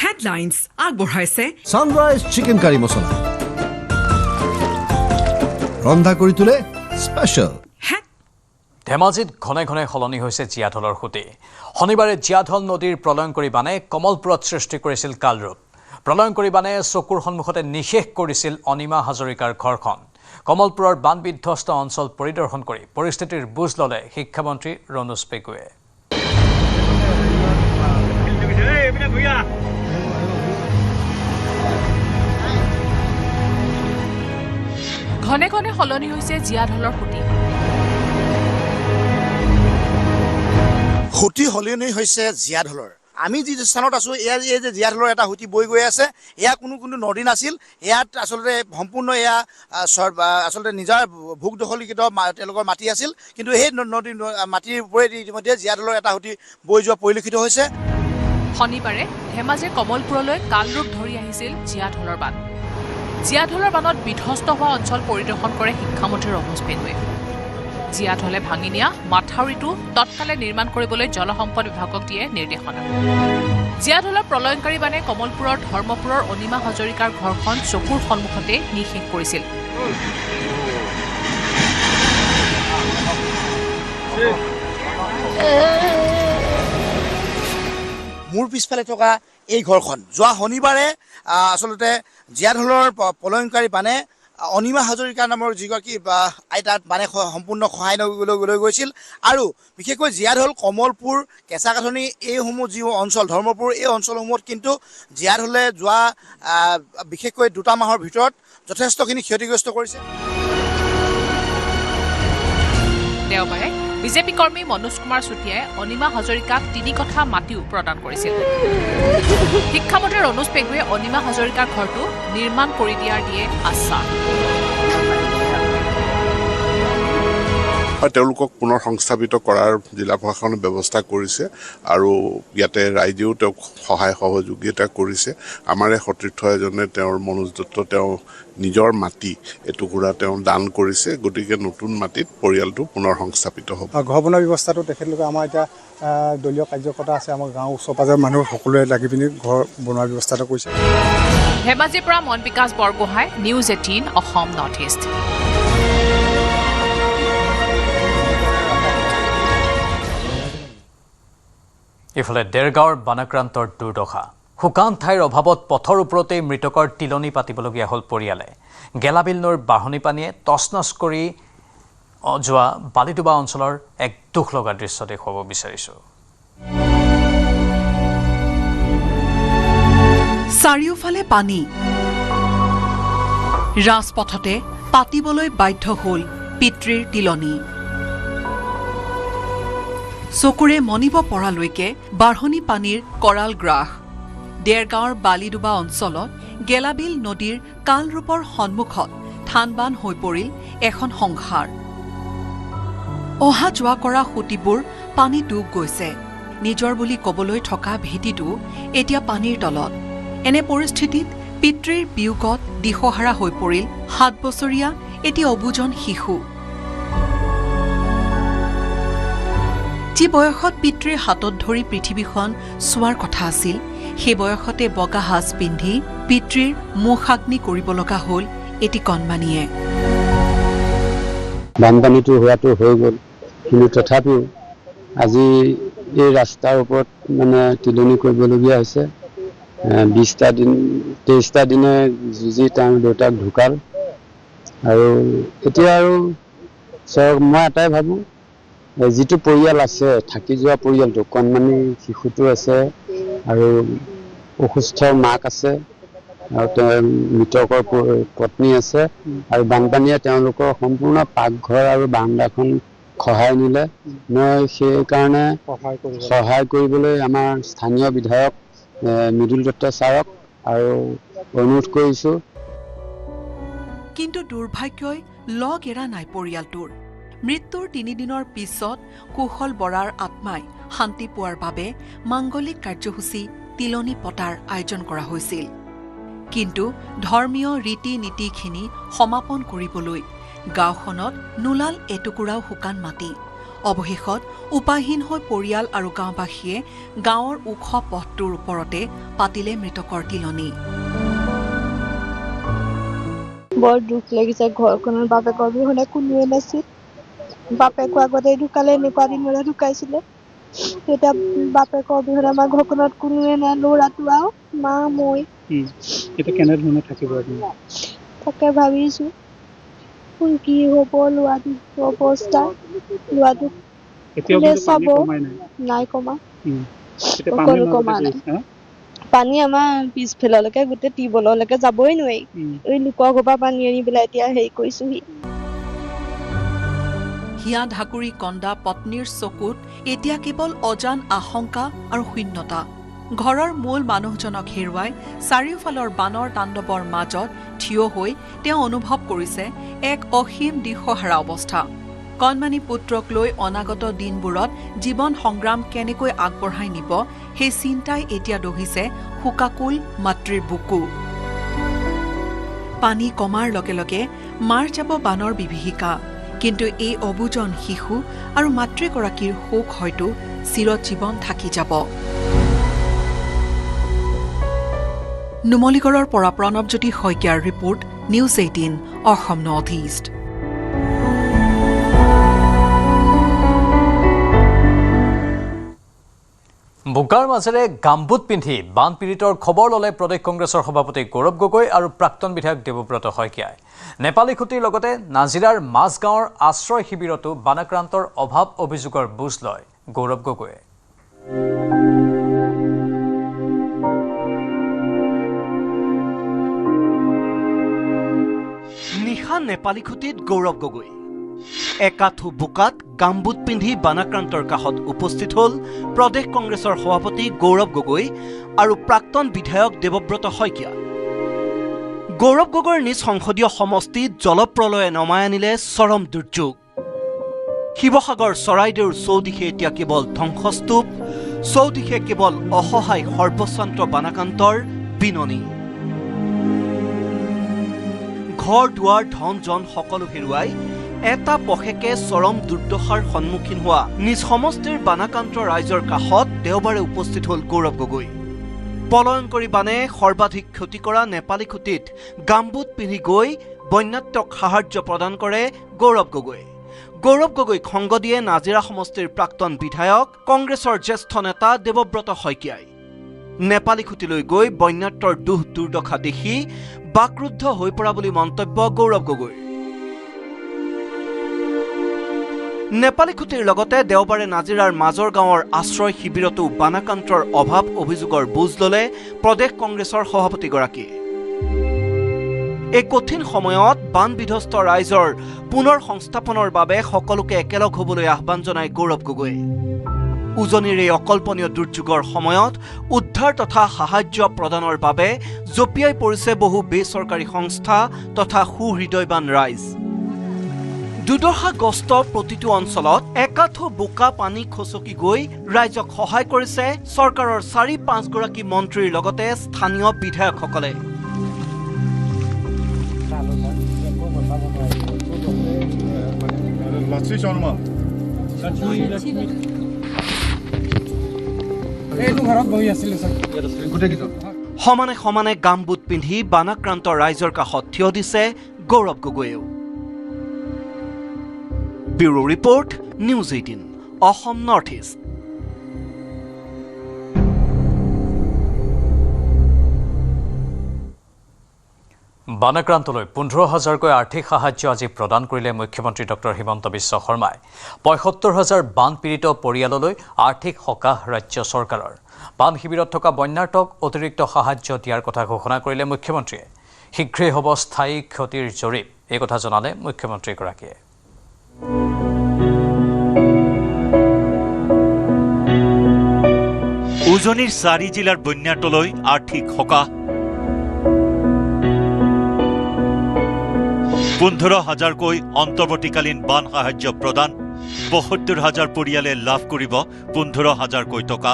হেডলাইন্স আগবঢ়াইছে সানৰাইজ চিকেন কাৰী মছলা ৰন্ধা কৰি তোলে স্পেশাল ধেমাজিত ঘনে ঘনে সলনি হৈছে জীয়াঢলৰ খুঁটি শনিবাৰে জীয়াঢল নদীৰ প্ৰলয়ংকৰী বানে কমলপুৰত সৃষ্টি কৰিছিল কালৰূপ প্ৰলয়ংকৰী বানে চকুৰ সন্মুখতে নিশেষ কৰিছিল অনিমা হাজৰিকাৰ ঘৰখন কমলপুৰৰ বান বিধ্বস্ত অঞ্চল পৰিদৰ্শন কৰি পৰিস্থিতিৰ বুজ ল'লে শিক্ষামন্ত্ৰী ৰণোজ পেগুৱে ঘনে ঘনে সলনি হৈছে জীয়াঢলৰ খুঁটি খুঁটি সলনি হৈছে জীয়াঢলৰ আমি যি স্থানত আছোঁ এয়া এই যে জীয়াঢলৰ এটা খুঁটি বৈ গৈ আছে এয়া কোনো নদী নাছিল ইয়াত আচলতে সম্পূৰ্ণ এয়া আচলতে নিজৰ ভোগ দখলীকৃত তেওঁলোকৰ মাটি আছিল কিন্তু সেই নদী মাটিৰ ওপৰেদি ইতিমধ্যে জীয়াঢলৰ এটা খুঁটি বৈ যোৱা পৰিলক্ষিত হৈছে শনিবাৰে ধেমাজিৰ কমলপুৰলৈ কালৰূপ ধৰি আহিছিল জীয়াঢলৰ বান জীয়াঢলৰ বানত বিধ্বস্ত হোৱা অঞ্চল পৰিদৰ্শন কৰে শিক্ষামন্ত্ৰী ৰণোজ পেগুৱে জীয়াঢলে ভাঙি নিয়া মাথাউৰিটো তৎকালে নিৰ্মাণ কৰিবলৈ জলসম্পদ বিভাগক দিয়ে নিৰ্দেশনা জীয়াঢলৰ প্ৰলয়ংকাৰী বানে কমলপুৰৰ ধৰ্মপুৰৰ অনিমা হাজৰিকাৰ ঘৰখন চকুৰ সন্মুখতে নিশেষ কৰিছিল মোৰ পিছফালে থকা এই ঘৰখন যোৱা শনিবাৰে আচলতে জীয়াঢলৰ প্ৰলয়ংকাৰী বানে অনিমা হাজৰিকা নামৰ যিগৰাকী আইতাত মানে সম্পূৰ্ণ সহায় লৈ গৈছিল আৰু বিশেষকৈ জীয়াঢল কমলপুৰ কেঁচাকাঠনি এইসমূহ যি অঞ্চল ধৰ্মপুৰ এই অঞ্চলসমূহত কিন্তু জীয়াঢলে যোৱা বিশেষকৈ 2 মাহৰ ভিতৰত যথেষ্টখিনি ক্ষতিগ্ৰস্ত কৰিছে দেওবাৰে বিজেপি কৰ্মী মনোজ কুমাৰ চুতীয়াই অনিমা হাজৰিকাক 3 কঠা মাটিও প্ৰদান কৰিছিল শিক্ষামন্ত্ৰী ৰণোজ পেগুৱে অনিমা হাজৰিকাৰ ঘৰটো নিৰ্মাণ কৰি দিয়াৰ দিয়ে আশ্বাস আৰু তেওঁলোকক পুনৰ সংস্থাপিত কৰাৰ জিলা প্ৰশাসনে ব্যৱস্থা কৰিছে আৰু ইয়াতে ৰাইজেও তেওঁক সহায় সহযোগিতা কৰিছে। আমাৰ এই সতীৰ্থ এজনে তেওঁৰ মনোজ দত্ত তেওঁ নিজৰ মাটি এটুকুৰা তেওঁ দান কৰিছে, গতিকে নতুন মাটিত পৰিয়ালটো পুনৰ সংস্থাপিত হ'ব। ঘৰ বনোৱাৰ ব্যৱস্থাটো তেখেতলোকে আমাৰ এতিয়া দলীয় কাৰ্যকৰ্তা আছে, আমাৰ গাঁৱৰ ওচৰ পাজৰৰ মানুহ সকলোৱে লাগি পিনি ঘৰ বনোৱাৰ ব্যৱস্থাটো কৰিছে। ধেমাজিৰ পৰা Mon Bikash Borgohain, news 18 Assam north east. ইফালে দেৰগাঁৱৰ বানাক্ৰান্তৰ দুৰ্দশা। শুকান ঠাইৰ অভাৱত পথৰ ওপৰতেই মৃতকৰ তিলনি পাতিবলগীয়া হ'ল পৰিয়ালে। গেলাবিল নৈৰ বাঢ়নি পানীয়ে তছনছ কৰি যোৱা বালিডুবা অঞ্চলৰ এক দুখ লগা দৃশ্য দেখুৱাব বিচাৰিছোঁ। চাৰিওফালে পানী, ৰাজপথতে পাতিবলৈ বাধ্য হ'ল পিতৃৰ তিলনি। চকুৰে মনিব পৰালৈকে বাঢ়নি পানীৰ কৰাল গ্ৰাস। দেৰগাঁৱৰ বালিডুবা অঞ্চলত গেলাবিল নদীৰ কালৰূপৰ সন্মুখত থানবান হৈ পৰিল এখন সংসাৰ। অহা যোৱা কৰা সুঁতিবোৰ পানী ডুব গৈছে। নিজৰ বুলি ক'বলৈ থকা ভেটিটো এতিয়া পানীৰ তলত। এনে পৰিস্থিতিত পিতৃৰ বিয়োগত দিশহাৰা হৈ পৰিল 7 বছৰীয়া এটি অবুজন শিশু। যি বয়সত পিতৃৰ হাতত ধৰি পৃথিৱীখন চোৱাৰ কথা আছিল, সেই বয়সতে বগা সাজ পিন্ধি পিতৃৰ মুখাগ্নি কৰিব লগা হ'ল এটি কণমানিয়ে। বানপানীটো হোৱাটো হৈ গ'ল, কিন্তু তথাপিও আজি এই ৰাস্তাৰ ওপৰত তিলনি কৰিবলগীয়া হৈছে। 23টা দিনে যুঁজি তেওঁৰ দেউতাক ঢুকাল। আৰু এতিয়া আৰু মই এটাই ভাবোঁ, যিটো পৰিয়াল আছে, থাকি যোৱা পৰিয়ালটো, কণমানি শিশুটো আছে আৰু অসুস্থ মাক আছে আৰু তেওঁৰ মৃতকৰ পত্নী আছে, আৰু বানপানীয়ে তেওঁলোকৰ সম্পূৰ্ণ পাকঘৰ আৰু বাৰাণ্ডাখন খহাই নিলে। মই সেইকাৰণে সহায় কৰিবলৈ আমাৰ স্থানীয় বিধায়ক মৃদুল দত্ত ছাৰক আৰু অনুৰোধ কৰিছোঁ। কিন্তু দুৰ্ভাগ্যই লগ এৰা নাই পৰিয়ালটোৰ। মৃত্যুৰ 3 দিনৰ পিছত কুশল বৰাৰ আত্মাই শান্তি পোৱাৰ বাবে মাংগলিক কাৰ্যসূচী তিলনি পতাৰ আয়োজন কৰা হৈছিল। কিন্তু ধৰ্মীয় ৰীতি নীতিখিনি সমাপন কৰিবলৈ গাঁওখনত নোলাল এটুকুৰাও শুকান মাটি। অৱশেষত উপায়হীন হৈ পৰিয়াল আৰু গাঁওবাসীয়ে গাঁৱৰ ওখ পথটোৰ ওপৰতে পাতিলে মৃতকৰ তিলনি। বৰ দুখ লাগিছে। ঘৰখনৰ বাপেকৰ বিহনে কোনোৱে নাছিল। বাপেকো আগতে ঢুকালে, এনেকুৱা দিনৰে ঢুকাইছিলে। এতিয়া বাপেকৰ অবিহনে আমাৰ ঘৰখনত কোনোৱে নাই, ল'ৰাটো আৰু মা মই। এতিয়া কেনেধৰণে থাকিব আপুনি? তাকে ভাবিছো কি হ'ব ল'ৰাটো অৱস্থা। ল'ৰাটো চাব নাই কমা, সকলো কমা নাই। পানী আমাৰ পিছফাললৈকে গোটেই টিউবলৈকে যাবই নোৱাৰি। এই লোকৰ ঘৰৰ পৰা পানী আনি পেলাই এতিয়া হেৰি কৰিছোহি। হিয়া ঢাকুৰি কন্দা পত্নীৰ চকুত এতিয়া কেৱল অজান আশংকা আৰু শূন্যতা। ঘৰৰ মূল মানুহজনক হেৰুৱাই চাৰিওফালৰ বানৰ তাণ্ডৱৰ মাজত থিয় হৈ তেওঁ অনুভৱ কৰিছে এক অসীম দিশহাৰা অৱস্থা। কণমানি পুত্ৰক লৈ অনাগত দিনবোৰত জীৱন সংগ্ৰাম কেনেকৈ আগবঢ়াই নিব, সেই চিন্তাই এতিয়া দহিছে শোকাকুল মাতৃৰ বুকু। পানী কমাৰ লগে লগে মাৰ যাব বানৰ বিভীষিকা। কিন্তু এই অবুজন শিশু আৰু মাতৃগৰাকীৰ শোক হয়তো চিৰজীৱন থাকি যাব। নুমলীগড়ৰ পৰা প্ৰণৱজ্যোতি শইকীয়াৰ report, news 18 Assam north east. বোকাৰ মাজেৰে গামবুট পিন্ধি বানপীড়িতৰ খবৰ ল'লে প্ৰদেশ কংগ্ৰেছৰ সভাপতি গৌৰৱ গগৈ আৰু প্ৰাক্তন বিধায়ক দেৱব্ৰত শইকীয়াই। নেপালী খুঁটিৰ লগতে নাজিৰাৰ মাজগাঁৱৰ আশ্ৰয় শিবিৰতো বানাক্ৰান্তৰ অভাৱ অভিযোগৰ বুজ লয় গৌৰৱ গগৈয়ে। নিশা নেপালী খুঁটিত গৌৰৱ গগৈ। একাঠু বোকাত গামবুট পিন্ধি বানাক্ৰান্তৰ কাষত উপস্থিত হ'ল প্ৰদেশ কংগ্ৰেছৰ সভাপতি গৌৰৱ গগৈ আৰু প্ৰাক্তন বিধায়ক দেৱব্ৰত শইকীয়া। গৌৰৱ গগৈৰ নিজ সংসদীয় সমষ্টিত জলপ্ৰলয়ে নমাই আনিলে চৰম দুৰ্যোগ। শিৱসাগৰ চৰাইদেউৰ চৌদিশে এতিয়া কেৱল ধ্বংসস্তূপ, চৌদিশে কেৱল অসহায় সৰ্বশান্ত বানাকান্তৰ বিননি। ঘৰ দুৱাৰ ধন জন সকলো হেৰুৱাই এটা পষেকে চৰম দুৰ্দশাৰ সন্মুখীন হোৱা নিজ সমষ্টিৰ বানাকান্ত ৰাইজৰ কাষত দেওবাৰে উপস্থিত হ'ল গৌৰৱ গগৈ। পলয়ংকৰী বানে সৰ্বাধিক ক্ষতি কৰা নেপালীখুটিত গামবুট পিন্ধি গৈ বন্যাত্মক সাহায্য প্ৰদান কৰে গৌৰৱ গগৈ। গৌৰৱ গগৈক সংগ দিয়ে নাজিৰা সমষ্টিৰ প্ৰাক্তন বিধায়ক কংগ্ৰেছৰ জ্যেষ্ঠ নেতা দেৱব্ৰত শইকীয়াই। নেপালীখুটিলৈ গৈ বন্যাত্মৰ দুখ দুৰ্দশা দেখি বাকৰুদ্ধ হৈ পৰা বুলি মন্তব্য গৌৰৱ গগৈৰ। নেপালীখুটিৰ লগতে দেওবাৰে নাজিৰাৰ মাজৰ গাঁৱৰ আশ্ৰয় শিবিৰতো বানাকান্তৰ অভাৱ অভিযোগৰ বুজ ললে প্ৰদেশ কংগ্ৰেছৰ সভাপতিগৰাকীয়ে। এই কঠিন সময়ত বান বিধ্বস্ত ৰাইজৰ পুনৰ সংস্থাপনৰ বাবে সকলোকে একেলগ হ'বলৈ আহ্বান জনায় গৌৰৱ গগৈয়ে। উজনিৰ এই অকল্পনীয় দুৰ্যোগৰ সময়ত উদ্ধাৰ তথা সাহায্য প্ৰদানৰ বাবে জঁপিয়াই পৰিছে বহু বেচৰকাৰী সংস্থা তথা সুহৃদয়বান ৰাইজ। দুৰ্দশাগ্ৰস্ত প্ৰতিটো অঞ্চলত একাঠো বোকা পানী খচকি গৈ ৰাইজক সহায় কৰিছে চৰকাৰৰ ৪-৫ গৰাকী মন্ত্ৰীৰ লগতে স্থানীয় বিধায়কসকলে। সমানে সমানে গামবুট পিন্ধি বানাক্ৰান্ত ৰাইজৰ কাষত থিয় দিছে গৌৰৱ গগৈয়েও। Bureau report, news 18, Assam north east. বানাক্ৰান্তলৈ 15,000কৈ আৰ্থিক সাহায্য আজি প্ৰদান কৰিলে মুখ্যমন্ত্ৰী ডক্টৰ হিমন্ত বিশ্ব শৰ্মাই। 75,000 বানপীড়িত পৰিয়াললৈ আৰ্থিক সকাহ ৰাজ্য চৰকাৰৰ। বান শিবিৰত থকা বন্যাৰ্থক অতিৰিক্ত সাহায্য দিয়াৰ কথা ঘোষণা কৰিলে মুখ্যমন্ত্ৰীয়ে। শীঘ্ৰেই হ'ব স্থায়ী ক্ষতিৰ জৰীপ, এই কথা জনালে মুখ্যমন্ত্ৰীগৰাকীয়ে। উজনিৰ 4 জিলাৰ বন্যাৰ্থলৈ আৰ্থিক সকাহ। 15,000কৈ অন্তৰ্বৰ্তীকালীন বান সাহায্য প্ৰদান। ৭৫,000 পৰিয়ালে লাভ কৰিব 15,000কৈ টকা।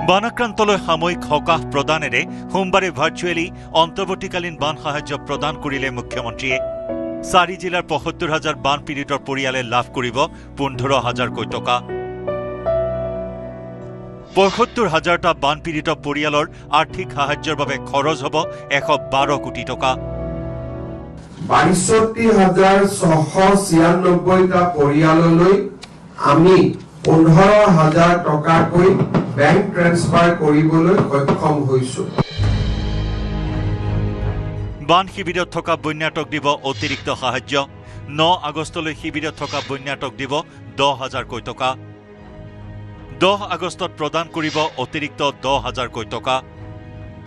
বানাক্ৰান্তলৈ সাময়িক সকাহ প্ৰদানেৰে সোমবাৰে ভাৰ্চুৱেলি অন্তৰ্বৰ্তীকালীন বান সাহায্য প্ৰদান কৰিলে মুখ্যমন্ত্ৰীয়ে। 4 জিলাৰ ৭৫,000 বানপীড়িতৰ পৰিয়ালে লাভ কৰিব 15,000কৈ টকা। ৭৫,000টা বানপীড়িত পৰিয়ালৰ আৰ্থিক সাহায্যৰ বাবে খৰচ হ'ব 112 কোটি টকা। ৬২,৬৯৬টা পৰিয়াললৈ আমি 15,000 টকাকৈ বেংক ট্ৰেন্সফাৰ কৰিবলৈ সক্ষম হৈছো। বান শিবিৰত থকা বন্যাৰ্থক দিব অতিৰিক্ত সাহায্য। 9 আগষ্টলৈ শিবিৰত থকা বন্যাৰ্থক দিব 10,000কৈ টকা। 10 আগষ্টত প্ৰদান কৰিব অতিৰিক্ত 10,000কৈ টকা।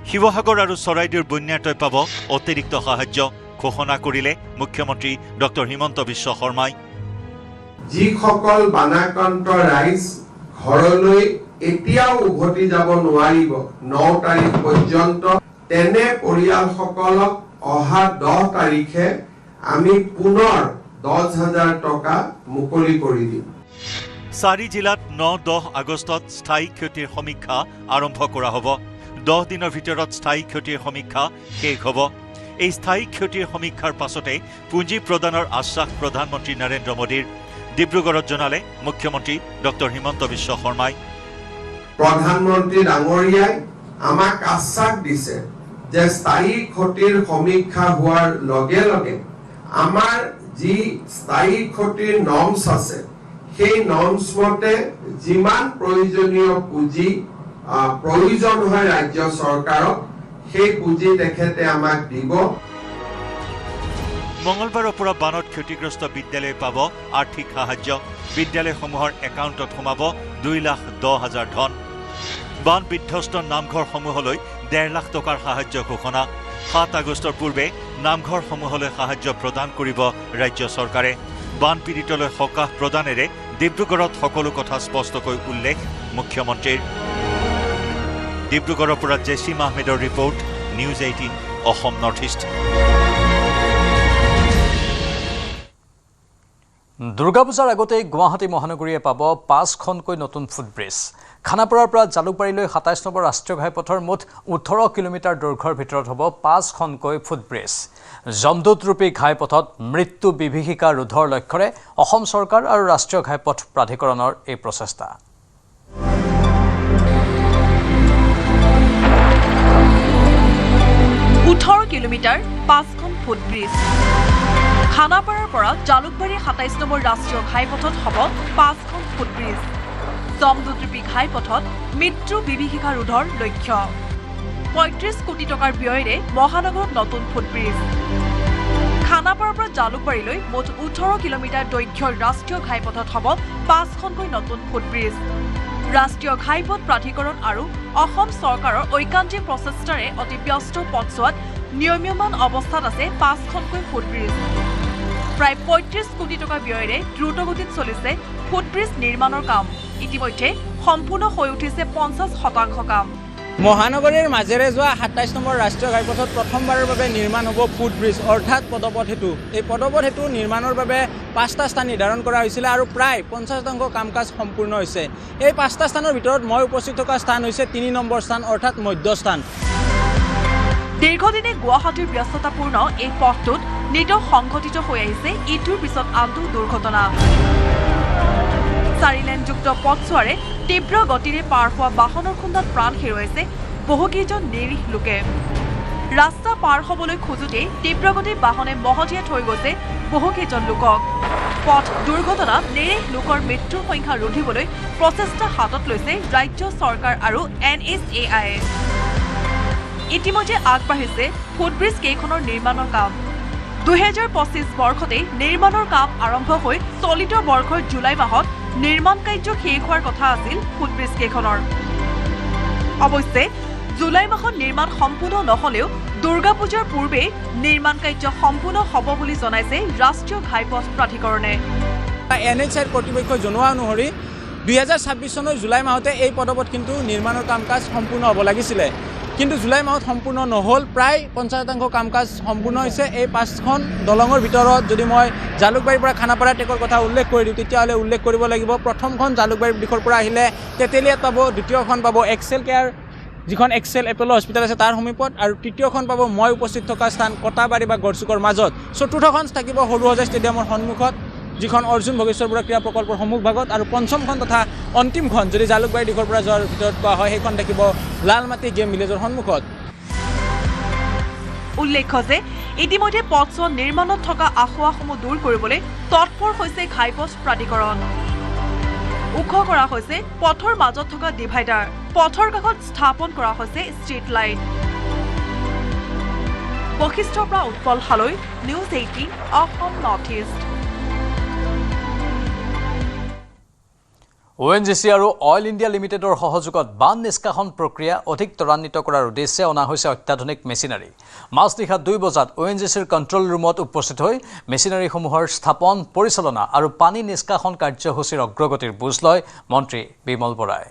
শিৱসাগৰ আৰু চৰাইদেউৰ বন্যাৰ্থই পাব অতিৰিক্ত সাহায্য, ঘোষণা কৰিলে মুখ্যমন্ত্ৰী ডক্টৰ হিমন্ত বিশ্ব শৰ্মাই। যিসকল বানাক্ৰান্ত ৰাইজ ঘৰলৈ এতিয়াও উভতি যাব নোৱাৰিব 9 তাৰিখ পৰ্যন্ত, তেনে পৰিয়ালসকলক অহা 10 তাৰিখে আমি পুনৰ 10,000 টকা মুকলি কৰি দিম। 4 জিলাত 9-10 আগষ্টত স্থায়ী ক্ষতিৰ সমীক্ষা আৰম্ভ কৰা হ'ব। 10 দিনৰ ভিতৰত স্থায়ী ক্ষতিৰ সমীক্ষা শেষ হ'ব। এই স্থায়ী ক্ষতিৰ সমীক্ষাৰ পাছতে পুঁজি প্ৰদানৰ আশ্বাস প্ৰধানমন্ত্ৰী নৰেন্দ্ৰ মোদীৰ। ডিব্ৰুগড়ত জনালে মুখ্যমন্ত্ৰী ডক্টৰ হিমন্ত বিশ্ব শৰ্মাই। প্ৰধানমন্ত্ৰী ডাঙৰীয়াই আমাক আশ্বাস দিছে যে স্থায়ী ক্ষতিৰ সমীক্ষা হোৱাৰ লগে লগে আমাৰ যি স্থায়ী ক্ষতিৰ নৰ্মছ আছে সেই নৰ্মছ মতে যিমান প্ৰয়োজনীয় পুঁজি প্ৰয়োজন হয় ৰাজ্য চৰকাৰক সেই পুঁজি তেখেতে আমাক দিব। মঙলবাৰৰ পৰা বানত ক্ষতিগ্ৰস্ত বিদ্যালয়ে পাব আৰ্থিক সাহায্য। বিদ্যালয়সমূহৰ একাউণ্টত সোমাব 2,10,000 ধন। বান বিধ্বস্ত নামঘৰসমূহলৈ 1.5 লাখ টকাৰ সাহায্য ঘোষণা। 7 আগষ্টৰ পূৰ্বে নামঘৰসমূহলৈ সাহায্য প্ৰদান কৰিব ৰাজ্য চৰকাৰে। বানপীড়িতলৈ সকাহ প্ৰদানেৰে ডিব্ৰুগড়ত সকলো কথা স্পষ্টকৈ উল্লেখ মুখ্যমন্ত্ৰীৰ। ডিব্ৰুগড়ৰ পৰা জেছিম আহমেদৰ report, news 18, Assam north east. Durga পূজাৰ আগতেই গুৱাহাটী মহানগৰীয়ে পাব 5খনকৈ নতুন ফুটব্ৰিজ। খানাপাৰাৰ পৰা জালুকবাৰীলৈ 27 নম্বৰ ৰাষ্ট্ৰীয় ঘাইপথৰ মুঠ 18 কিলোমিটাৰ দৈৰ্ঘ্যৰ ভিতৰত হ'ব 5খনকৈ ফুটব্ৰিজ। যমদূতৰূপী ঘাইপথত মৃত্যু বিভীষিকা ৰোধৰ লক্ষ্যৰে অসম চৰকাৰ আৰু ৰাষ্ট্ৰীয় ঘাইপথ প্ৰাধিকৰণৰ এই প্ৰচেষ্টা। কিলোমিটাৰ 5খন ফুটব্ৰিজ। খানাপাৰাৰ পৰা জালুকবাৰী 27 নম্বৰ ৰাষ্ট্ৰীয় ঘাইপথত হ'ব 5খন ফুটব্ৰিজ। যমদূতৰূপী ঘাইপথত মৃত্যু বিভীষিকা ৰোধৰ লক্ষ্য। 35 কোটি টকাৰ ব্যয়েৰে মহানগৰত নতুন ফুটব্ৰিজ। খানাপাৰাৰ পৰা জালুকবাৰীলৈ মুঠ 18 কিলোমিটাৰ দৈৰ্ঘ্যৰ ৰাষ্ট্ৰীয় ঘাইপথত হ'ব 5খনকৈ নতুন ফুটব্ৰিজ। ৰাষ্ট্ৰীয় ঘাইপথ প্ৰাধিকৰণ আৰু অসম চৰকাৰৰ ঐকান্তিক প্ৰচেষ্টাৰে অতি ব্যস্ত পথছোৱাত নিয়মীয়মান অৱস্থাত আছে 5খনকৈ ফুটব্ৰিজ। প্ৰায় 35 কোটি টকা ব্যয়েৰে দ্ৰুতগতিত চলিছে ফুটব্ৰিজ নিৰ্মাণৰ কাম। ইতিমধ্যে সম্পূৰ্ণ হৈ উঠিছে 50% কাম। মহানগৰীৰ মাজেৰে যোৱা 27 নম্বৰ ৰাষ্ট্ৰীয় ঘাইপথত প্ৰথমবাৰৰ বাবে নিৰ্মাণ হ'ব ফুটব্ৰিজ অৰ্থাৎ পদপথ সেতু। এই পদপথ সেতু নিৰ্মাণৰ বাবে 5টা স্থান নিৰ্ধাৰণ কৰা হৈছিল আৰু প্ৰায় 50% কাম কাজ সম্পূৰ্ণ হৈছে। এই 5টা স্থানৰ ভিতৰত মই উপস্থিত থকা স্থান হৈছে 3 নম্বৰ স্থান অৰ্থাৎ মধ্যস্থান। দীৰ্ঘদিনে গুৱাহাটীৰ ব্যস্ততাপূৰ্ণ এই পথটোত নিতৌ সংঘটিত হৈ আহিছে ইটোৰ পিছত আনটো দুৰ্ঘটনা। 4 লেনযুক্ত পথছোৱাৰে তীব্ৰ গতিৰে পাৰ হোৱা বাহনৰ খুন্দাত প্ৰাণ হেৰুৱাইছে বহুকেইজন নিৰীহ লোকে। ৰাস্তা পাৰ হ'বলৈ খোজোতেই তীব্ৰগতিৰ বাহনে মহতিয়াই থৈ গৈছে বহুকেইজন লোকক। পথ দুৰ্ঘটনাত নিৰীহ লোকৰ মৃত্যুৰ সংখ্যা ৰোধিবলৈ প্ৰচেষ্টা হাতত লৈছে ৰাজ্য চৰকাৰ আৰু NHAI। ইতিমধ্যে আগবাঢ়িছে ফুটব্ৰিজ কেইখনৰ নিৰ্মাণৰ কাম। 2025 বৰ্ষতেই নিৰ্মাণৰ কাম আৰম্ভ হৈ চলিত বৰ্ষৰ জুলাই মাহত নিৰ্মাণ কাৰ্য শেষ হোৱাৰ কথা আছিল ফুটব্ৰিজ কেইখনৰ। অৱশ্যে জুলাই মাহত নিৰ্মাণ সম্পূৰ্ণ নহ'লেও দুৰ্গা পূজাৰ পূৰ্বে নিৰ্মাণ কাৰ্য সম্পূৰ্ণ হ'ব বুলি জনাইছে ৰাষ্ট্ৰীয় ঘাইপথ প্ৰাধিকৰণে। NHAI কৰ্তৃপক্ষই জনোৱা অনুসৰি 2026 চনৰ জুলাই মাহতে এই পদপথ কিন্তু নিৰ্মাণৰ কাম কাজ সম্পূৰ্ণ হ'ব লাগিছিলে, কিন্তু জুলাই মাহত সম্পূৰ্ণ নহ'ল। প্ৰায় 50% কাম কাজ সম্পূৰ্ণ হৈছে। এই 5খন দলঙৰ ভিতৰত যদি মই জালুকবাৰীৰ পৰা খানাপাৰা ট্ৰেকৰ কথা উল্লেখ কৰি দিওঁ তেতিয়াহ'লে উল্লেখ কৰিব লাগিব প্ৰথমখন জালুকবাৰীৰ দিশৰ পৰা আহিলে তেতেলিয়াত পাব, দ্বিতীয়খন পাব এক্সেল কেয়াৰ যিখন এক্সেল এপ'ল' হস্পিটেল আছে তাৰ সমীপত, আৰু তৃতীয়খন পাব মই উপস্থিত থকা স্থান কটাবাৰী বা গড়চুকৰ মাজত। চতুৰ্থখন থাকিব সৰুসজাই ষ্টেডিয়ামৰ সন্মুখত যিখন অৰ্জুন ভোগেশ্বৰ বৰুৱা ক্ৰীড়া প্ৰকল্পৰ সন্মুখভাগত, আৰু পঞ্চমখন তথা অন্তিমখন যদি জালুকবাৰী দিশৰ পৰা যোৱাৰ ভিতৰত কোৱা হয় সেইখন থাকিব লালমাটি গেম ভিলেজৰ সন্মুখত। উল্লেখ্য যে ইতিমধ্যে পথছোৱা নিৰ্মাণত থকা আসোঁৱাহসমূহ দূৰ কৰিবলৈ তৎপৰ হৈছে ঘাইপথ প্ৰাধিকৰণ। ওখ কৰা হৈছে পথৰ মাজত থকা ডিভাইডাৰ, পথৰ কাষত স্থাপন কৰা হৈছে ষ্ট্ৰীট লাইট। বশিষ্ঠৰ পৰা Utpal Haloi, news 18 Assam north east. ONGC আৰু অইল ইণ্ডিয়া লিমিটেডৰ সহযোগত বান নিষ্কাশন প্ৰক্ৰিয়া অধিক ত্বৰান্বিত কৰাৰ উদ্দেশ্যে অনা হৈছে অত্যাধুনিক মেচিনাৰী। মাজনিশা 2 বজাত ONGCৰ কণ্ট্ৰল ৰুমত উপস্থিত হৈ মেচিনাৰীসমূহৰ স্থাপন, পৰিচালনা আৰু পানী নিষ্কাশন কাৰ্যসূচীৰ অগ্ৰগতিৰ বুজ লয় মন্ত্ৰী বিমল বৰাই।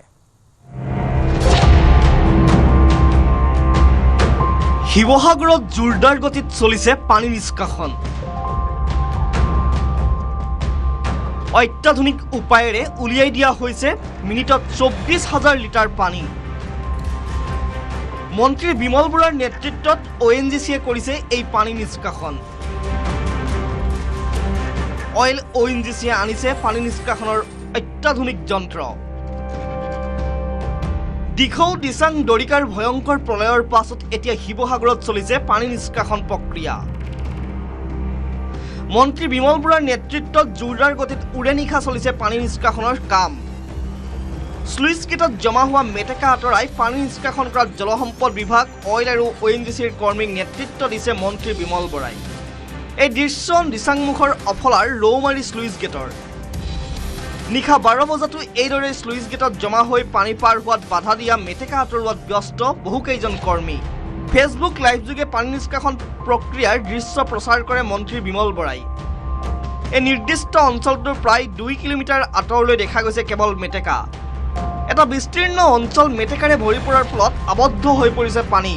শিৱসাগৰত জোৰদাৰ গতিত চলিছে পানী নিষ্কাশন। অত্যাধুনিক উপায়েৰে উলিয়াই দিয়া হৈছে মিনিটত 24,000 লিটাৰ পানী। মন্ত্ৰী বিমল বৰাৰ নেতৃত্বত ONGCয়ে কৰিছে এই পানী নিষ্কাশন। অইল ONGCয়ে আনিছে পানী নিষ্কাশনৰ অত্যাধুনিক যন্ত্ৰ। দিখৌ দিচাং দৰিকাৰ ভয়ংকৰ প্ৰলয়ৰ পাছত এতিয়া শিৱসাগৰত চলিছে পানী নিষ্কাশন প্ৰক্ৰিয়া। মন্ত্ৰী বিমল বৰাৰ নেতৃত্বত জোৰদাৰ গতিত উৰে নিশা চলিছে পানী নিষ্কাশনৰ কাম। স্লুইচ গেটত জমা হোৱা মেটেকা আঁতৰাই পানী নিষ্কাশন কৰাত জলসম্পদ বিভাগ, অইল আৰু ONGCৰ কৰ্মীক নেতৃত্ব দিছে মন্ত্ৰী বিমল বৰাই। এই দৃশ্য দিচাংমুখৰ অফলাৰ ৰৌমাৰী স্লুইচ গেটৰ। নিশা 12 বজাতো এইদৰে স্লুইচ গেটত জমা হৈ পানী পাৰ হোৱাত বাধা দিয়া মেটেকা আঁতৰোৱাত ব্যস্ত বহুকেইজন কৰ্মী। ফেচবুক লাইভযোগে পানী নিষ্কাশন প্ৰক্ৰিয়াৰ দৃশ্য প্ৰচাৰ কৰে মন্ত্ৰী বিমল বৰাই। এই নিৰ্দিষ্ট অঞ্চলটোৰ প্ৰায় 2 কিলোমিটাৰ আঁতৰলৈ দেখা গৈছে কেৱল মেটেকা। এটা বিস্তীৰ্ণ অঞ্চল মেটেকাৰে ভৰি পৰাৰ ফলত আবদ্ধ হৈ পৰিছে পানী।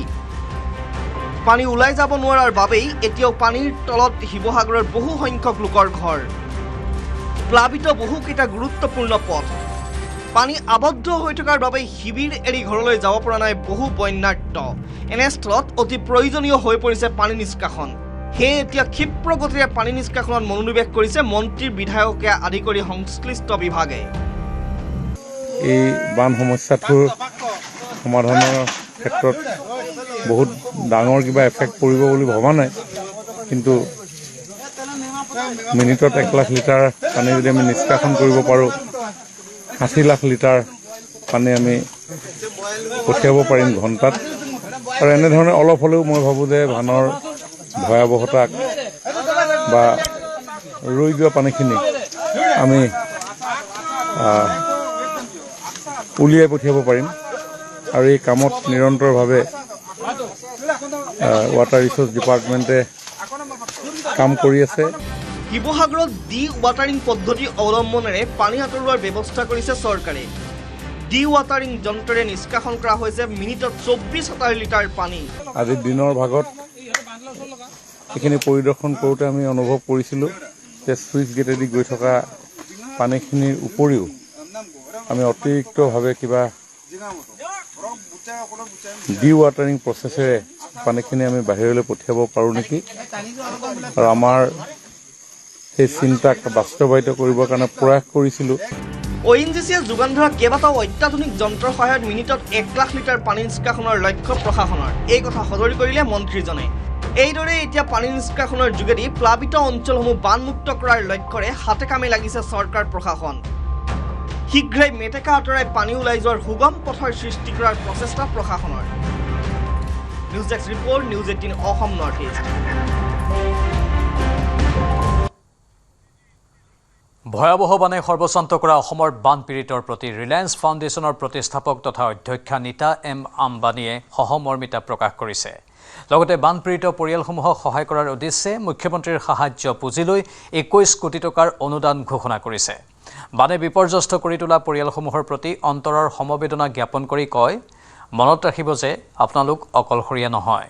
পানী ওলাই যাব নোৱাৰাৰ বাবেই এতিয়াও পানীৰ তলত শিৱসাগৰৰ বহু সংখ্যক লোকৰ ঘৰ। প্লাবিত বহুকেইটা গুৰুত্বপূৰ্ণ পথ পানী আবদ্ধ হৈ থকাৰ বাবে শিবিৰ এৰি ঘৰলৈ যাব পৰা নাই বহু বন্যাৰ্ত এনেস্থলত অতি প্ৰয়োজনীয় হৈ পৰিছে পানী নিষ্কাশন সেয়ে এতিয়া ক্ষিপ্ৰ গতিৰে পানী নিষ্কাশনত মনোনিৱেশ কৰিছে মন্ত্ৰী বিধায়কে আদি কৰি সংশ্লিষ্ট বিভাগে এই বান সমস্যাটোৰ সমাধানৰ ক্ষেত্ৰত বহুত ডাঙৰ কিবা এফেক্ট পৰিব বুলি ভবা নাই কিন্তু মিনিটত 1 লাখ লিটাৰ পানী যদি আমি নিষ্কাশন কৰিব পাৰোঁ 80 লাখ লিটাৰ পানী আমি পঠিয়াব পাৰিম ঘণ্টাত আৰু এনেধৰণে অলপ হ'লেও মই ভাবোঁ যে বানৰ ভয়াৱহতাক বা ৰৈ যোৱা পানীখিনি আমি উলিয়াই পঠিয়াব পাৰিম আৰু এই কামত নিৰন্তৰভাৱে ৱাটাৰ ৰিচোৰ্চ ডিপাৰ্টমেণ্টে কাম কৰি আছে শিৱসাগৰত ডি ৱাটাৰিং পদ্ধতি অৱলম্বনেৰে পানী আঁতৰোৱাৰ ব্যৱস্থা কৰিছে চৰকাৰে ডি ৱাটাৰিং যন্ত্ৰৰে নিষ্কাশন কৰা হৈছে মিনিটত 24,000 লিটাৰ পানী আজি দিনৰ ভাগত এইখিনি পৰিদৰ্শন কৰোঁতে আমি অনুভৱ কৰিছিলোঁ যে ছুইচ গেটেদি গৈ থকা পানীখিনিৰ উপৰিও আমি অতিৰিক্তভাৱে কিবা ডি ৱাটাৰিং প্ৰচেছেৰে পানীখিনি আমি বাহিৰলৈ পঠিয়াব পাৰোঁ নেকি আৰু আমাৰ সেই চিন্তাক বাস্তৱায়িত কৰিবৰ কাৰণে প্ৰয়াস কৰিছিলোঁ ONGCয়ে যোগান ধৰা কেইবাটাও অত্যাধুনিক যন্ত্ৰৰ সহায়ত মিনিটত 1 লাখ লিটাৰ পানী নিষ্কাশনৰ লক্ষ্য প্ৰশাসনৰ এই কথা সদৰি কৰিলে মন্ত্ৰীজনে এইদৰে এতিয়া পানী নিষ্কাশনৰ যোগেদি প্লাবিত অঞ্চলসমূহ বানমুক্ত কৰাৰ লক্ষ্যৰে হাতে কামে লাগিছে চৰকাৰ প্ৰশাসন শীঘ্ৰেই মেটেকা আঁতৰাই পানী ওলাই যোৱাৰ সুগম পথৰ সৃষ্টি কৰাৰ প্ৰচেষ্টা প্ৰশাসনৰ news desk report news 18 Assam north east ভয়াবহ বানে সৰ্বশান্ত কৰা অসমৰ বান পীড়িতৰ প্ৰতি ৰিলায়েন্স ফাউণ্ডেশ্যনৰ প্ৰতিষ্ঠাপক তথা অধ্যক্ষা নীতা এম আম্বানীয়ে সহমৰ্মিতা প্ৰকাশ কৰিছে লগতে বান পীড়িত পৰিয়ালসমূহক সহায় কৰাৰ উদ্দেশ্যে মুখ্যমন্ত্ৰীৰ সাহায্য পুঁজিলৈ 21 কোটি টকাৰ অনুদান ঘোষণা কৰিছে বানে বিপৰ্যস্ত কৰি তোলা পৰিয়ালসমূহৰ প্ৰতি অন্তৰৰ সমবেদনা জ্ঞাপন কৰি কয় মনত ৰাখিব যে আপোনালোক অকলশৰীয়া নহয়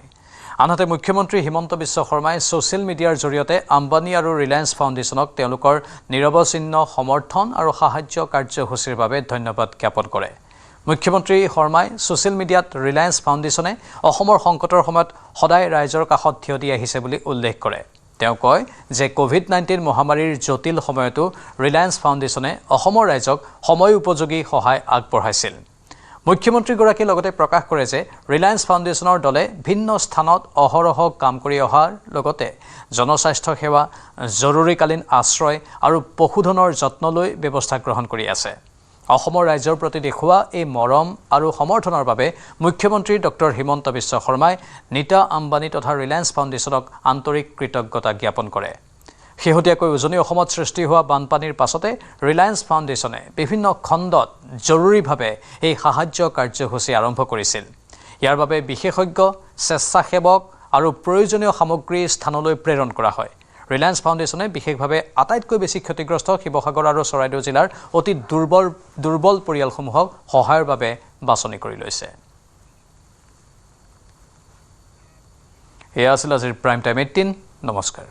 আনহাতে মুখ্যমন্ত্ৰী হিমন্ত বিশ্ব শৰ্মাই ছ'চিয়েল মিডিয়াৰ জৰিয়তে আম্বানী আৰু ৰিলায়েন্স ফাউণ্ডেশ্যনক তেওঁলোকৰ নিৰৱচ্ছিন্ন সমৰ্থন আৰু সাহায্য কাৰ্যসূচীৰ বাবে ধন্যবাদ জ্ঞাপন কৰে মুখ্যমন্ত্ৰী শৰ্মাই ছ'চিয়েল মিডিয়াত ৰিলায়েন্স ফাউণ্ডেশ্যনে অসমৰ সংকটৰ সময়ত সদায় ৰাইজৰ কাষত থিয় দি আহিছে বুলি উল্লেখ কৰে তেওঁ কয় যে কোভিড-19 মহামাৰীৰ জটিল সময়তো ৰিলায়েন্স ফাউণ্ডেশ্যনে অসমৰ ৰাইজক সময় উপযোগী সহায় আগবঢ়াইছিল মুখ্যমন্ত্ৰীগৰাকীয়ে লগতে প্ৰকাশ কৰে যে ৰিলায়েন্স ফাউণ্ডেশ্যনৰ দলে ভিন্ন স্থানত অহৰহ কাম কৰি অহাৰ লগতে জনস্বাস্থ্য সেৱা জৰুৰীকালীন আশ্ৰয় আৰু পশুধনৰ যত্ন লৈ ব্যৱস্থা গ্ৰহণ কৰি আছে অসমৰ ৰাইজৰ প্ৰতি দেখুওৱা এই মৰম আৰু সমৰ্থনৰ বাবে মুখ্যমন্ত্ৰী ডক্টৰ হিমন্ত বিশ্ব শৰ্মাই নীতা আম্বানী তথা ৰিলায়েন্স ফাউণ্ডেশ্যনক আন্তৰিক কৃতজ্ঞতা জ্ঞাপন কৰে শেহতীয়াকৈ উজনি অসমত সৃষ্টি হোৱা বানপানীৰ পাছতে ৰিলায়েন্স ফাউণ্ডেশ্যনে বিভিন্ন খণ্ডত জৰুৰীভাৱে এই সাহায্য কাৰ্যসূচী আৰম্ভ কৰিছিল ইয়াৰ বাবে বিশেষজ্ঞ স্বেচ্ছাসেৱক আৰু প্ৰয়োজনীয় সামগ্ৰী স্থানলৈ প্ৰেৰণ কৰা হয় ৰিলায়েন্স ফাউণ্ডেশ্যনে বিশেষভাৱে আটাইতকৈ বেছি ক্ষতিগ্ৰস্ত শিৱসাগৰ আৰু চৰাইদেউ জিলাৰ অতি দুৰ্বল পৰিয়ালসমূহক সহায়ৰ বাবে বাছনি কৰি লৈছে এয়া আছিল আজিৰ প্ৰাইম টাইম 18 নমস্কাৰ